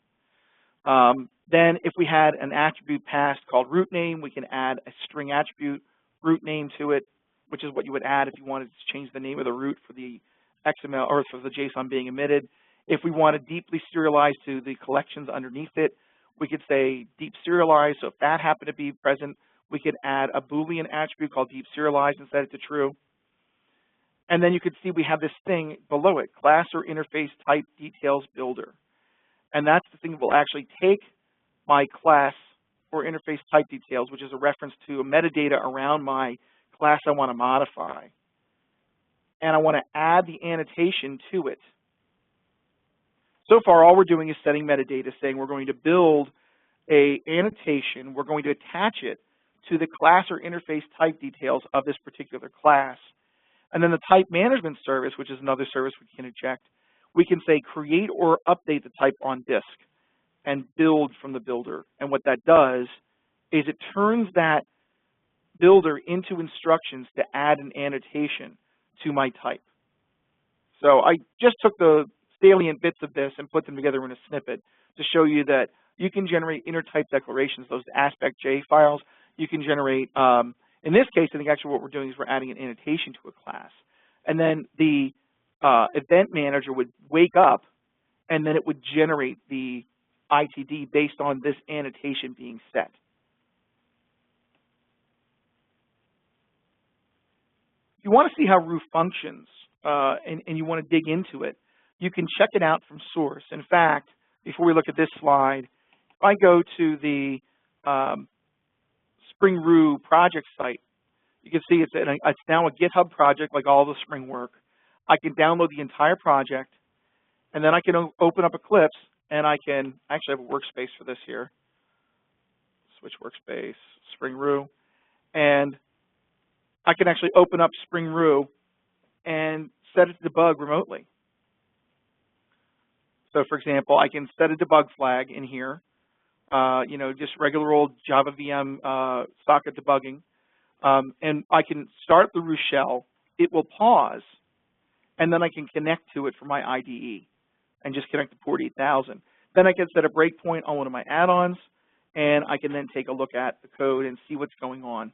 Then if we had an attribute passed called root name, we can add a string attribute root name to it, which is what you would add if you wanted to change the name of the root for the XML or for the JSON being emitted. If we want to deeply serialize to the collections underneath it, we could say deep serialize. So if that happened to be present, we could add a Boolean attribute called deep serialize and set it to true. And then you could see we have this thing below it, class or interface type details builder. And that's the thing that will actually take my class or interface type details, which is a reference to a metadata around my class I want to modify. And I want to add the annotation to it. So far, all we're doing is setting metadata, saying we're going to build a annotation. We're going to attach it to the class or interface type details of this particular class. And then the type management service, which is another service we can inject, we can say create or update the type on disk and build from the builder. And what that does is it turns that builder into instructions to add an annotation to my type. So I just took the salient bits of this and put them together in a snippet to show you that you can generate inner type declarations, those AspectJ files. You can generate, in this case, I think actually what we're doing is we're adding an annotation to a class. And then the event manager would wake up, and then it would generate the ITD based on this annotation being set. If you want to see how Roo functions and you want to dig into it, you can check it out from source. In fact, before we look at this slide, if I go to the Spring Roo project site, you can see it's now a GitHub project like all the Spring work. I can download the entire project, and then I can open up Eclipse, and I can actually have a workspace for this here. Switch workspace, Spring Roo, and I can actually open up Spring Roo and set it to debug remotely. So, for example, I can set a debug flag in here, just regular old Java VM socket debugging, and I can start the Roo shell. It will pause, and then I can connect to it for my IDE and just connect to port 8000. Then I can set a breakpoint on one of my add-ons, and I can then take a look at the code and see what's going on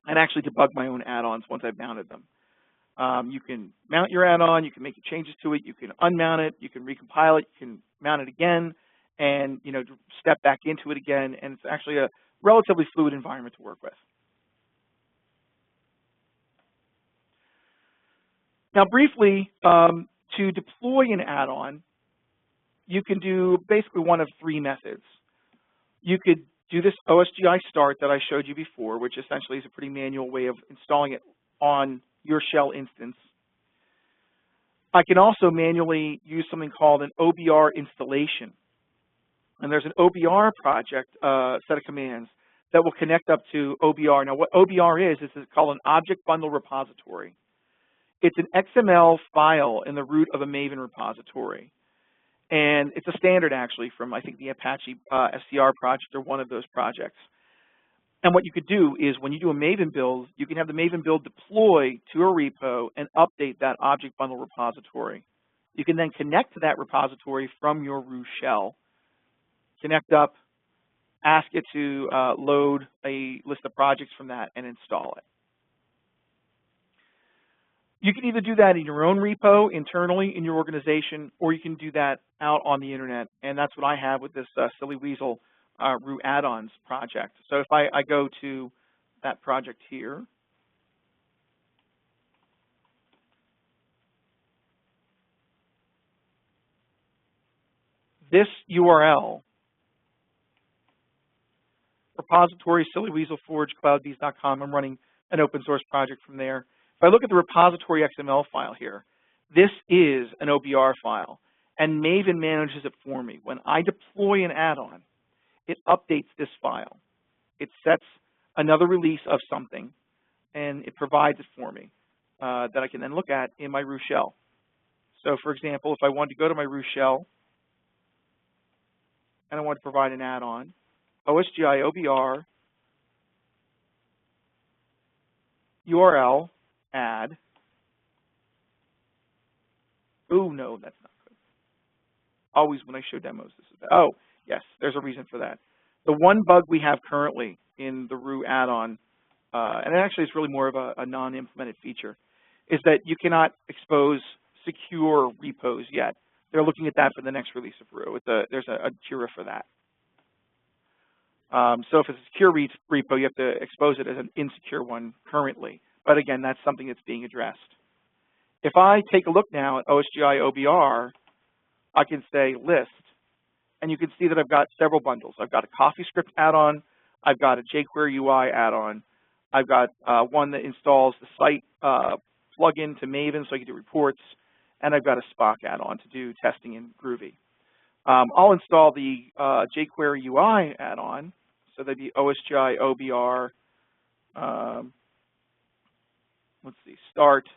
and actually debug my own add-ons once I've mounted them. You can mount your add-on, you can make changes to it, you can unmount it, you can recompile it, you can mount it again, and step back into it again, and it's actually a relatively fluid environment to work with. Now briefly, to deploy an add-on, you can do basically one of three methods. You could do this OSGi start that I showed you before, which essentially is a pretty manual way of installing it on your shell instance. I can also manually use something called an OBR installation. And there's an OBR project set of commands that will connect up to OBR. Now, what OBR is it's called an object bundle repository. It's an XML file in the root of a Maven repository. And it's a standard, actually, from, I think, the Apache SCR project or one of those projects. And what you could do is when you do a Maven build, you can have the Maven build deploy to a repo and update that object bundle repository. You can then connect to that repository from your Roo shell, connect up, ask it to load a list of projects from that, and install it. You can either do that in your own repo internally in your organization, or you can do that out on the internet, and that's what I have with this Silly Weasel Roo add-ons project. So if I go to that project here, this URL, repository sillyweaselforgecloudbees.com, I'm running an open source project from there. If I look at the repository XML file here, this is an OBR file, and Maven manages it for me. When I deploy an add-on, it updates this file. It sets another release of something, and it provides it for me that I can then look at in my Roo shell. So, for example, if I wanted to go to my Roo shell, and I want to provide an add-on, OSGi OBR URL add. Oh, no, that's not good. Always when I show demos, this is bad. Oh, yes, there's a reason for that. The one bug we have currently in the Roo add-on, and actually it's really more of a non-implemented feature, is that you cannot expose secure repos yet. They're looking at that for the next release of Roo. There's a Jira for that. So if it's a secure repo, you have to expose it as an insecure one currently. But again, that's something that's being addressed. If I take a look now at OSGi OBR, I can say list, and you can see that I've got several bundles. I've got a CoffeeScript add-on, I've got a jQuery UI add-on, I've got one that installs the site plugin to Maven so I can do reports, and I've got a Spock add-on to do testing in Groovy. I'll install the jQuery UI add-on, so that'd be OSGi OBR, let's see, start,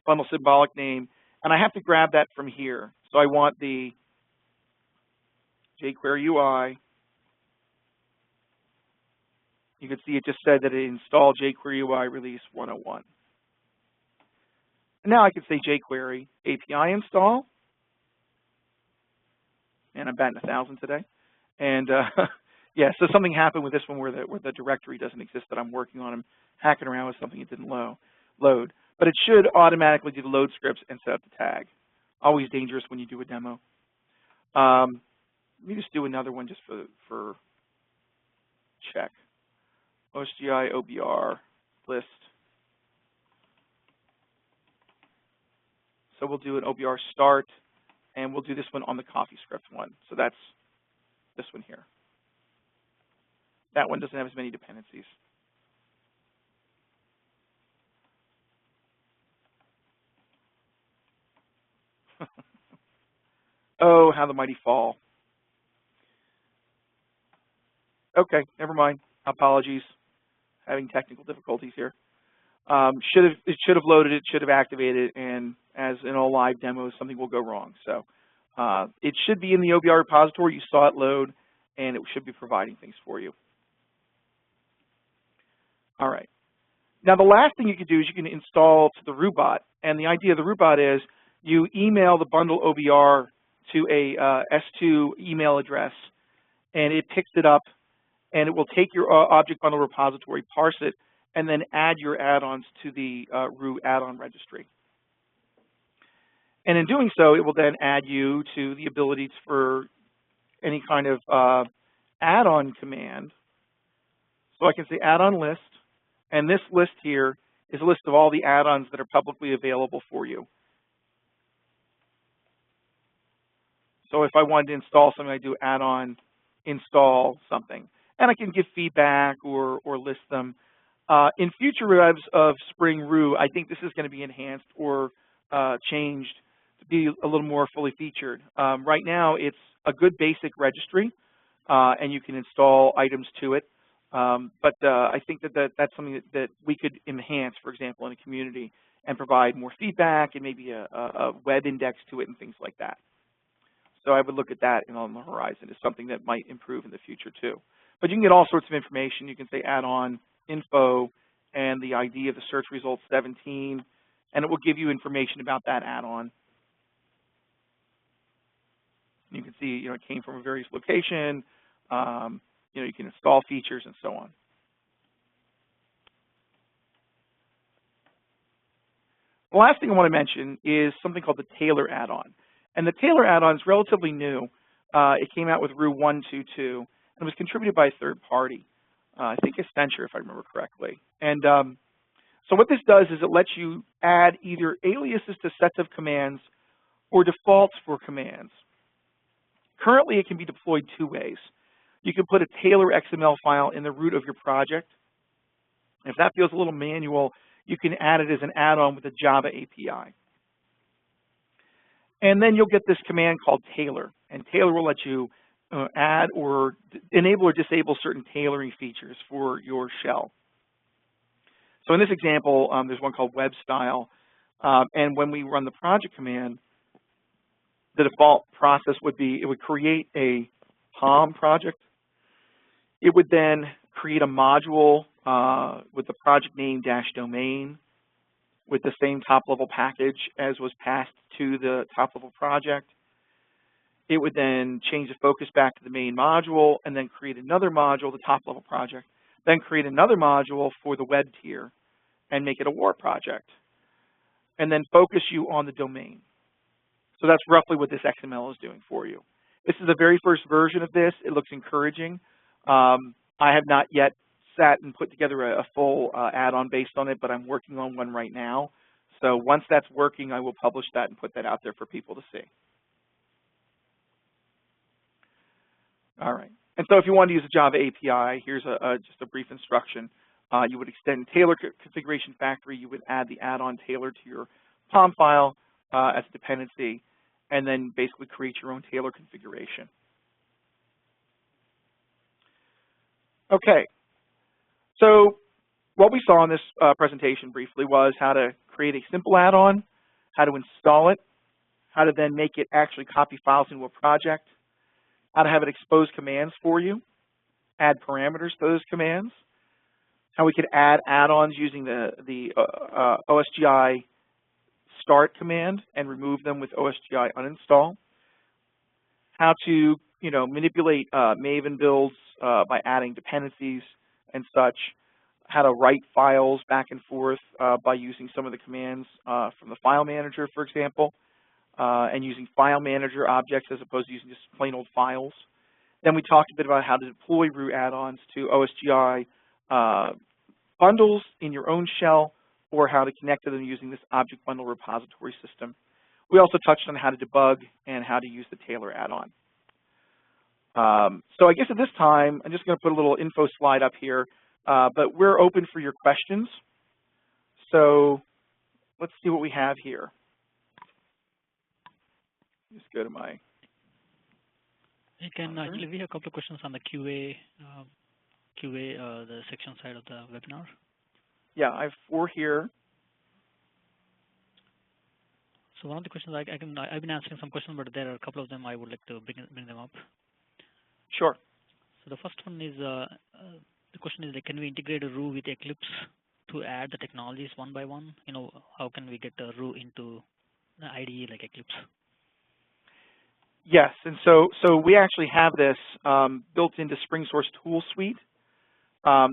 bundle symbolic name, and I have to grab that from here. So I want the jQuery UI. You can see it just said that it installed jQuery UI release 101. And now I can say jQuery API install, and I'm batting 1,000 today. And yeah, so something happened with this one where the directory doesn't exist that I'm working on. I'm hacking around with something it didn't load. But it should automatically do the load scripts and set up the tag. Always dangerous when you do a demo. Let me just do another one just for check. OSGi OBR list. So we'll do an OBR start, and we'll do this one on the CoffeeScript one. So that's this one here. That one doesn't have as many dependencies. Oh, how the mighty fall. Okay, never mind. Apologies. Having technical difficulties here. It should have loaded it, should have activated, and as in all live demos, something will go wrong. So it should be in the OBR repository. You saw it load, and it should be providing things for you. All right. Now, the last thing you can do is you can install to the Roobot. And the idea of the Roobot is you email the bundle OBR to a S2 email address, and it picks it up, and it will take your object bundle repository, parse it, and then add your add-ons to the Roo add-on registry. And in doing so, it will then add you to the ability for any kind of add-on command. So I can say add-on list, and this list here is a list of all the add-ons that are publicly available for you. So if I wanted to install something, I do add-on install something. and I can give feedback or list them. In future revs of Spring Roo, I think this is going to be enhanced or changed to be a little more fully featured. Right now, it's a good basic registry, and you can install items to it. But I think that's something that we could enhance, for example, in a community and provide more feedback and maybe a web index to it and things like that. So I would look at that on the horizon as something that might improve in the future too. But you can get all sorts of information. You can say add-on info and the ID of the search results 17, and it will give you information about that add-on. You can see, it came from a various location. You can install features and so on. The last thing I want to mention is something called the Tailor add-on. And the Tailor add-on is relatively new. It came out with Roo 1.2.2, and it was contributed by a third party. I think Accenture, if I remember correctly. And so what this does is it lets you add either aliases to sets of commands or defaults for commands. Currently, it can be deployed two ways. You can put a Tailor XML file in the root of your project. If that feels a little manual, you can add it as an add-on with a Java API. And then you'll get this command called Tailor. And Tailor will let you add or enable or disable certain tailoring features for your shell. So in this example, there's one called Web Style. And when we run the project command, the default process would be it would create a POM project. It would then create a module with the project name -domain with the same top-level package as was passed to the top-level project. It would then change the focus back to the main module and then create another module, the top-level project, then create another module for the web tier and make it a war project, and then focus you on the domain. So that's roughly what this XML is doing for you. This is the very first version of this. It looks encouraging. I have not yet sat and put together a full add-on based on it, but I'm working on one right now. So once that's working, I will publish that and put that out there for people to see. All right. And so if you want to use a Java API, here's just a brief instruction. You would extend Tailor configuration factory. You would add the add-on Tailor to your POM file as a dependency, and then basically create your own Tailor configuration. Okay. So what we saw in this presentation briefly was how to create a simple add-on, how to install it, how to then make it actually copy files into a project, how to have it expose commands for you, add parameters to those commands, how we could add add-ons using the OSGi start command and remove them with OSGi uninstall, how to manipulate Maven builds by adding dependencies and such, how to write files back and forth by using some of the commands from the file manager, for example, and using file manager objects as opposed to using just plain old files. Then we talked a bit about how to deploy Roo add-ons to OSGi bundles in your own shell, or how to connect to them using this object bundle repository system. We also touched on how to debug and how to use the Tailor add-on. So I guess at this time, I'm just going to put a little info slide up here, but we're open for your questions. So let's see what we have here. Just go to my... Actually, we have a couple of questions on the QA, the section side of the webinar. Yeah, I have 4 here. So one of the questions, I've been answering some questions, but there are a couple of them I would like to bring them up. Sure. So the first one is, the question is, can we integrate a Roo with Eclipse to add the technologies one by one? How can we get a Roo into the IDE like Eclipse? Yes, and so we actually have this built into SpringSource tool suite.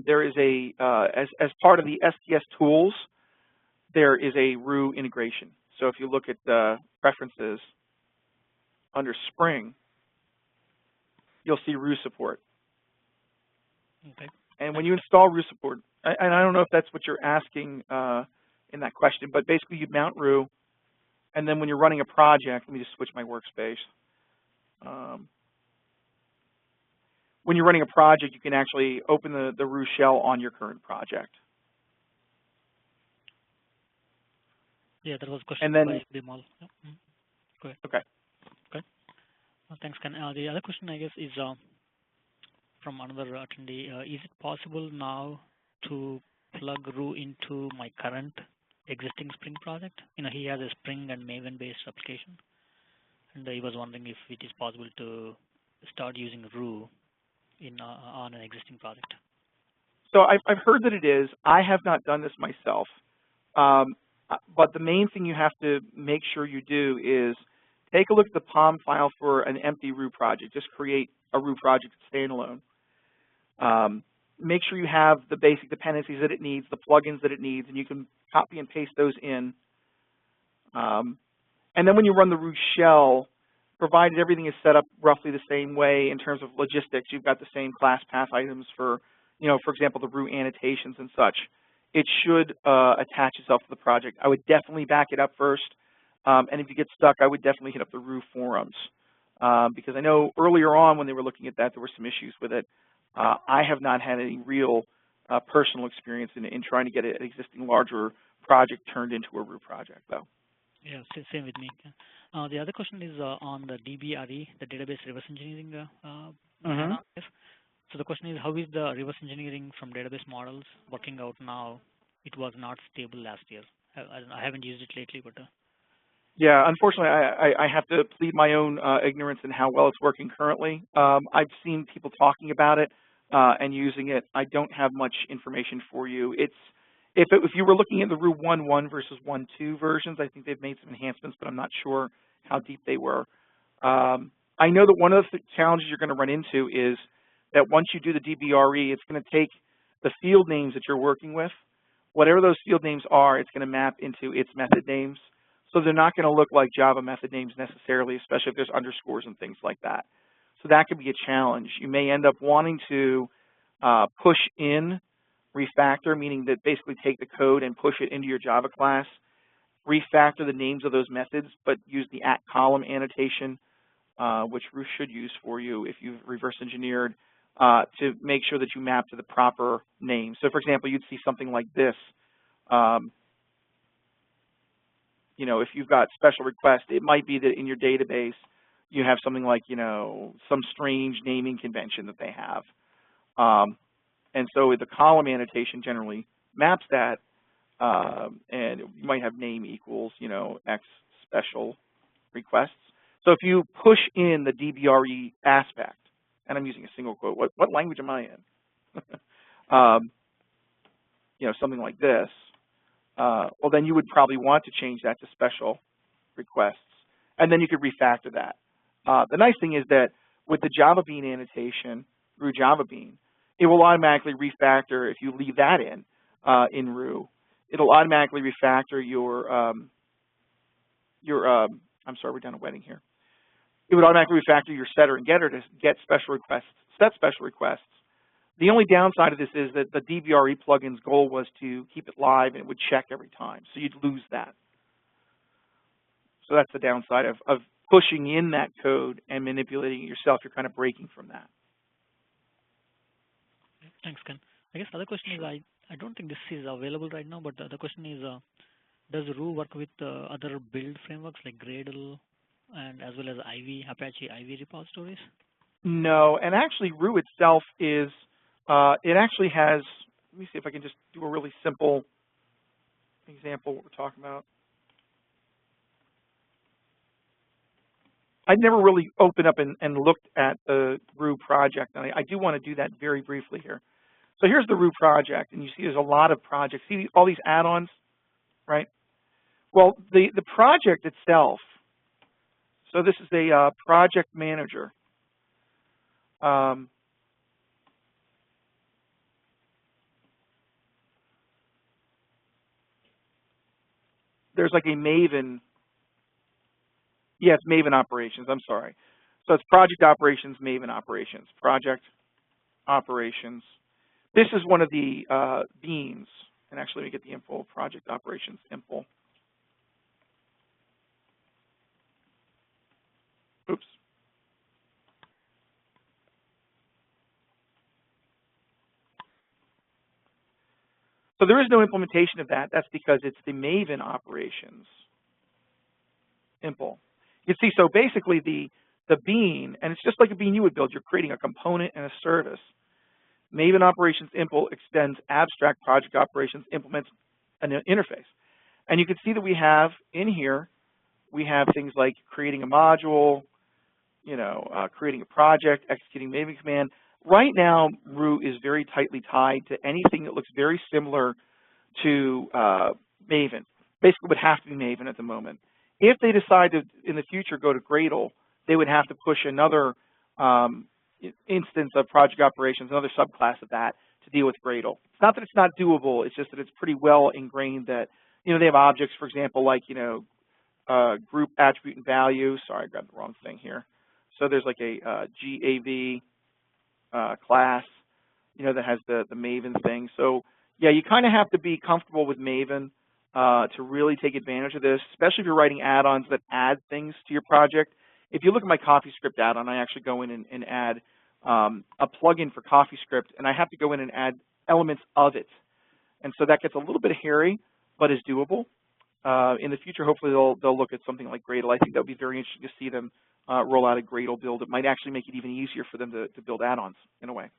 There is as part of the STS tools, there is a Roo integration. So if you look at the preferences under Spring, you'll see Roo support. Okay. And when you install Roo support, and I don't know if that's what you're asking in that question, but basically you mount Roo, and then when you're running a project, let me just switch my workspace. when you're running a project, you can actually open the Roo shell on your current project. Yeah, that was a question And then, by Bimal. Yeah. Go ahead. okay. Okay. Thanks, Ken. The other question, I guess, is from another attendee. Is it possible now to plug Roo into my current existing Spring project? He has a Spring and Maven-based application, and he was wondering if it is possible to start using Roo on an existing project. So I've heard that it is. I have not done this myself. But the main thing you have to make sure you do is take a look at the POM file for an empty Roo project. Just create a Roo project standalone. Make sure you have the basic dependencies that it needs, the plugins that it needs, and you can copy and paste those in. And then when you run the Roo shell, provided everything is set up roughly the same way in terms of logistics, you've got the same class path items for, for example, the Roo annotations and such, it should attach itself to the project. I would definitely back it up first. And if you get stuck, I would definitely hit up the Roo forums. Because I know earlier on when they were looking at that, there were some issues with it. I have not had any real personal experience in trying to get an existing larger project turned into a Roo project, though. Yeah, same with me. The other question is on the DBRE, the database reverse engineering. So the question is, how is the reverse engineering from database models working out now? It was not stable last year. I haven't used it lately, but yeah, unfortunately, I have to plead my own ignorance in how well it's working currently. I've seen people talking about it and using it. I don't have much information for you. If you were looking at the Roo 1.1 versus 1.2 versions, I think they've made some enhancements, but I'm not sure how deep they were. I know that one of the challenges you're going to run into is that once you do the DBRE, it's going to take the field names that you're working with, whatever those field names are, it's going to map into its method names. So they're not going to look like Java method names necessarily, especially if there's underscores and things like that. So that could be a challenge. You may end up wanting to push in refactor, meaning that basically take the code and push it into your Java class, refactor the names of those methods, but use the @column annotation, which Roo should use for you if you've reverse engineered, to make sure that you map to the proper name. So for example, you'd see something like this. If you've got special requests, it might be that in your database you have something like, some strange naming convention that they have. And so the column annotation generally maps that, and you might have name equals, X special requests. So if you push in the DBRE aspect, and I'm using a single quote, what language am I in? Something like this, well, then you would probably want to change that to special requests, and then you could refactor that. The nice thing is that with the Java Bean annotation, Roo Java Bean, it will automatically refactor if you leave that in Roo. It'll automatically refactor your I'm sorry, we're down a wedding here. It would automatically refactor your setter and getter to get special requests, set special requests. The only downside of this is that the DBRE plugin's goal was to keep it live and it would check every time, so you'd lose that. So that's the downside of pushing in that code and manipulating it yourself. You're kind of breaking from that. Thanks, Ken. I guess the other question is, I don't think this is available right now, but the other question is, does Roo work with other build frameworks like Gradle and as well as Apache Ivy repositories? No, and actually Roo itself is, it actually has, let me see if I can just do a really simple example of what we're talking about. I've never really opened up and looked at the Roo project, and I do want to do that very briefly here. So here's the Roo project, and you see there's a lot of projects. See all these add-ons, right? Well, the project itself, so this is a project manager. There's like a Maven. Yes, Maven operations, I'm sorry. So it's project operations, Maven operations, project operations. This is one of the beans. And actually, let me get the info, project operations info. Oops. So there is no implementation of that. That's because it's the Maven operations impl. You see, so basically the bean, and it's just like a bean you would build. You're creating a component and a service. Maven operations impl extends abstract project operations, implements an interface. And you can see that we have in here, we have things like creating a module, creating a project, executing Maven command. Right now, Roo is very tightly tied to anything that looks very similar to Maven. Basically, would have to be Maven at the moment. If they decide to, in the future, go to Gradle, they would have to push another instance of project operations, another subclass of that, to deal with Gradle. It's not that it's not doable. It's just that it's pretty well ingrained that, they have objects, for example, like, group attribute and value. Sorry, I grabbed the wrong thing here. So there's like a GAV class, that has the Maven thing. So, yeah, you kind of have to be comfortable with Maven to really take advantage of this, especially if you're writing add-ons that add things to your project. If you look at my CoffeeScript add-on, I actually go in and add a plugin for CoffeeScript, and I have to go in and add elements of it. And so that gets a little bit hairy, but is doable. In the future, hopefully they'll look at something like Gradle. I think that would be very interesting to see them roll out a Gradle build. It might actually make it even easier for them to build add-ons in a way.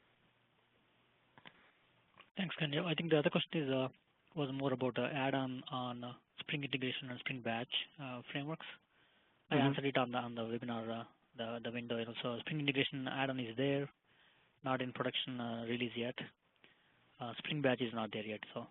Thanks, Ken. I think the other question is was more about add-on on Spring integration and Spring Batch frameworks. I answered it on the webinar, the window. So Spring integration add-on is there, not in production release yet. Spring Batch is not there yet. So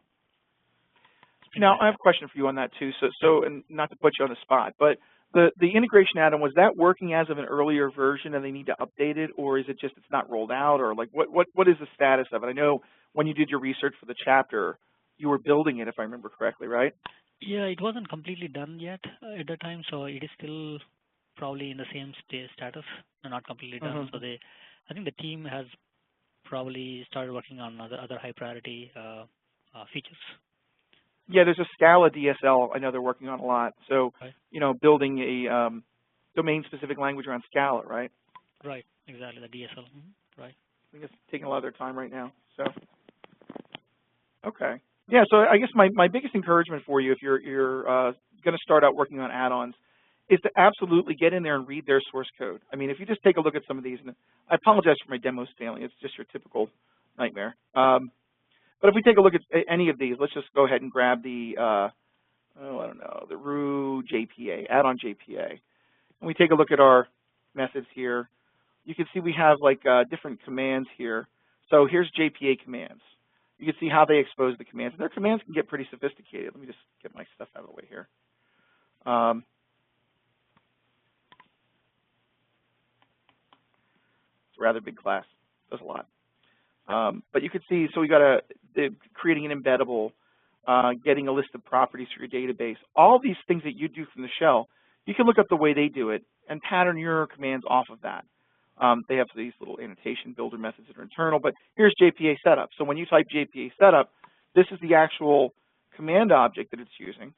now I have a question for you on that too. So and not to put you on the spot, but the integration add-on, was that working as of an earlier version and they need to update it, or is it just it's not rolled out, or like what is the status of it? I know when you did your research for the chapter, you were building it, if I remember correctly, right? Yeah, it wasn't completely done yet at the time, so it is still probably in the same status, not completely done. So I think the team has probably started working on other high priority features. Yeah, there's a Scala DSL I know they're working on a lot. So, right. Building a domain-specific language around Scala, right? Right, exactly, the DSL, right. I think it's taking a lot of their time right now. So, okay. Yeah, so I guess my biggest encouragement for you if you're going to start out working on add-ons is to absolutely get in there and read their source code. I mean, if you just take a look at some of these, and I apologize for my demos failing. It's just your typical nightmare. But if we take a look at any of these, let's just go ahead and grab the, the Roo JPA, add-on JPA. And we take a look at our methods here. You can see we have like different commands here. So here's JPA commands. You can see how they expose the commands. And their commands can get pretty sophisticated. Let me just get my stuff out of the way here. It's a rather big class. Does a lot. But you can see, so we got creating an embeddable, getting a list of properties for your database. All these things that you do from the shell, you can look up the way they do it and pattern your commands off of that. They have these little annotation builder methods that are internal, but here's JPA setup. So when you type JPA setup, this is the actual command object that it's using.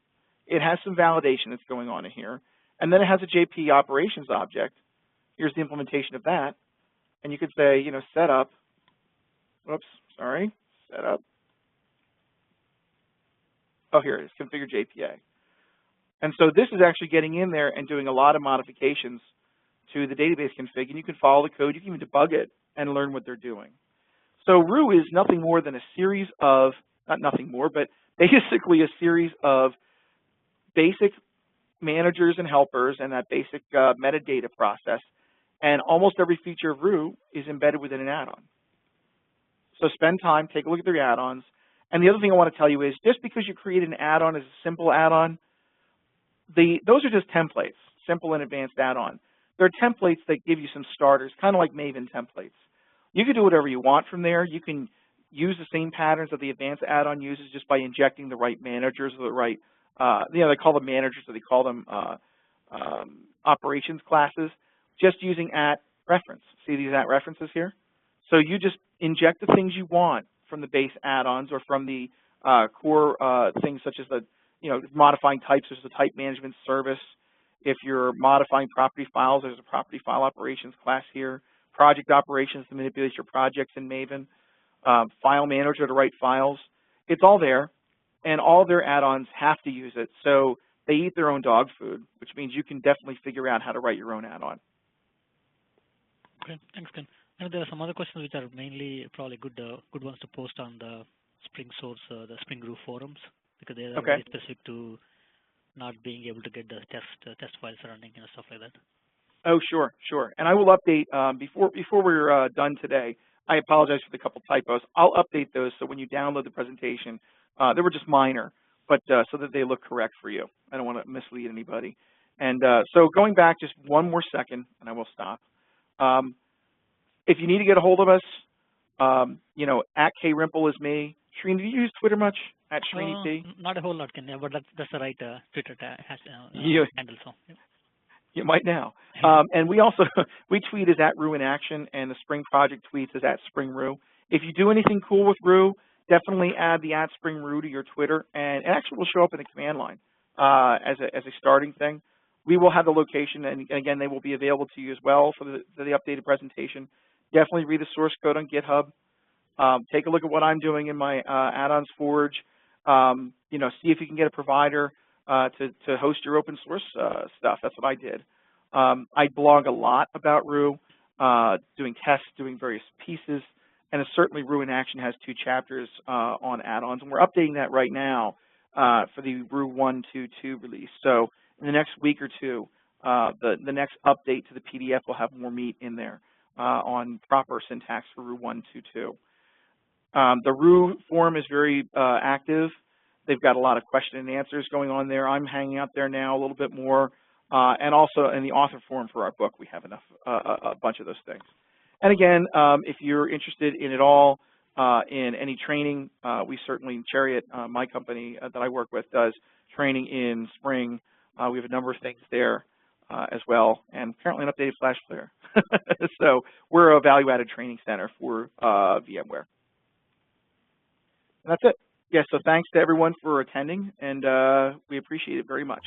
It has some validation that's going on in here, and then it has a JPA operations object. Here's the implementation of that, and you could say, setup. Whoops, sorry, setup. Oh, here it is, configure JPA. And so this is actually getting in there and doing a lot of modifications to the database config, and you can follow the code. You can even debug it and learn what they're doing. So Roo is nothing more than a series of, not nothing more, but basically a series of basic managers and helpers and that basic metadata process. And almost every feature of Roo is embedded within an add-on. So spend time, take a look at their add-ons. And the other thing I want to tell you is just because you create an add-on as a simple add-on, those are just templates, simple and advanced add-on. They're templates that give you some starters, kind of like Maven templates. You can do whatever you want from there. You can use the same patterns that the advanced add-on uses just by injecting the right managers or the right, they call them managers or they call them operations classes, just using at reference. See these at references here? So you just inject the things you want from the base add-ons or from the core things such as the, modifying types. There's the type management service. If you're modifying property files, there's a property file operations class here. Project operations to manipulate your projects in Maven. File manager to write files. it's all there, and all their add-ons have to use it. So they eat their own dog food, which means you can definitely figure out how to write your own add-on. Okay, thanks, Ken. And there are some other questions which are mainly probably good ones to post on the SpringSource, the Spring Roo forums, because they are very specific to not being able to get the test files running and stuff like that. Oh, sure, sure. And I will update before we're done today. I apologize for the couple typos. I'll update those so when you download the presentation, they were just minor, but so that they look correct for you. I don't want to mislead anybody. And so going back just one more second, and I will stop. If you need to get a hold of us, you know, at Rimple is me. Srini, do you use Twitter much? At Srini P? Not a whole lot, Ken, yeah, but that's the right Twitter handle. So. Yeah. You might now. And we also, we tweet is at Roo in Action, and the Spring Project tweets is at Spring Roo. If you do anything cool with Roo, definitely add the @Spring Roo to your Twitter, and it actually will show up in the command line as a starting thing. We will have the location, and again, they will be available to you as well for the updated presentation. Definitely read the source code on GitHub. Take a look at what I'm doing in my add-ons Forge. You know, see if you can get a provider to host your open source stuff. That's what I did. I blog a lot about Roo, doing tests, doing various pieces, and certainly Roo in Action has 2 chapters on add-ons, and we're updating that right now for the Roo 1.2.2 release. So in the next week or two, the next update to the PDF will have more meat in there on proper syntax for Roo 1.2.2. The Roo forum is very active. They've got a lot of question and answers going on there. I'm hanging out there now a little bit more. And also in the author forum for our book, we have enough, a bunch of those things. And again, if you're interested in it all, in any training, we certainly, Chariot, my company that I work with, does training in Spring. We have a number of things there as well, and apparently an updated Flash player. So we're a value-added training center for VMware. And that's it. Yes, so thanks to everyone for attending, and we appreciate it very much.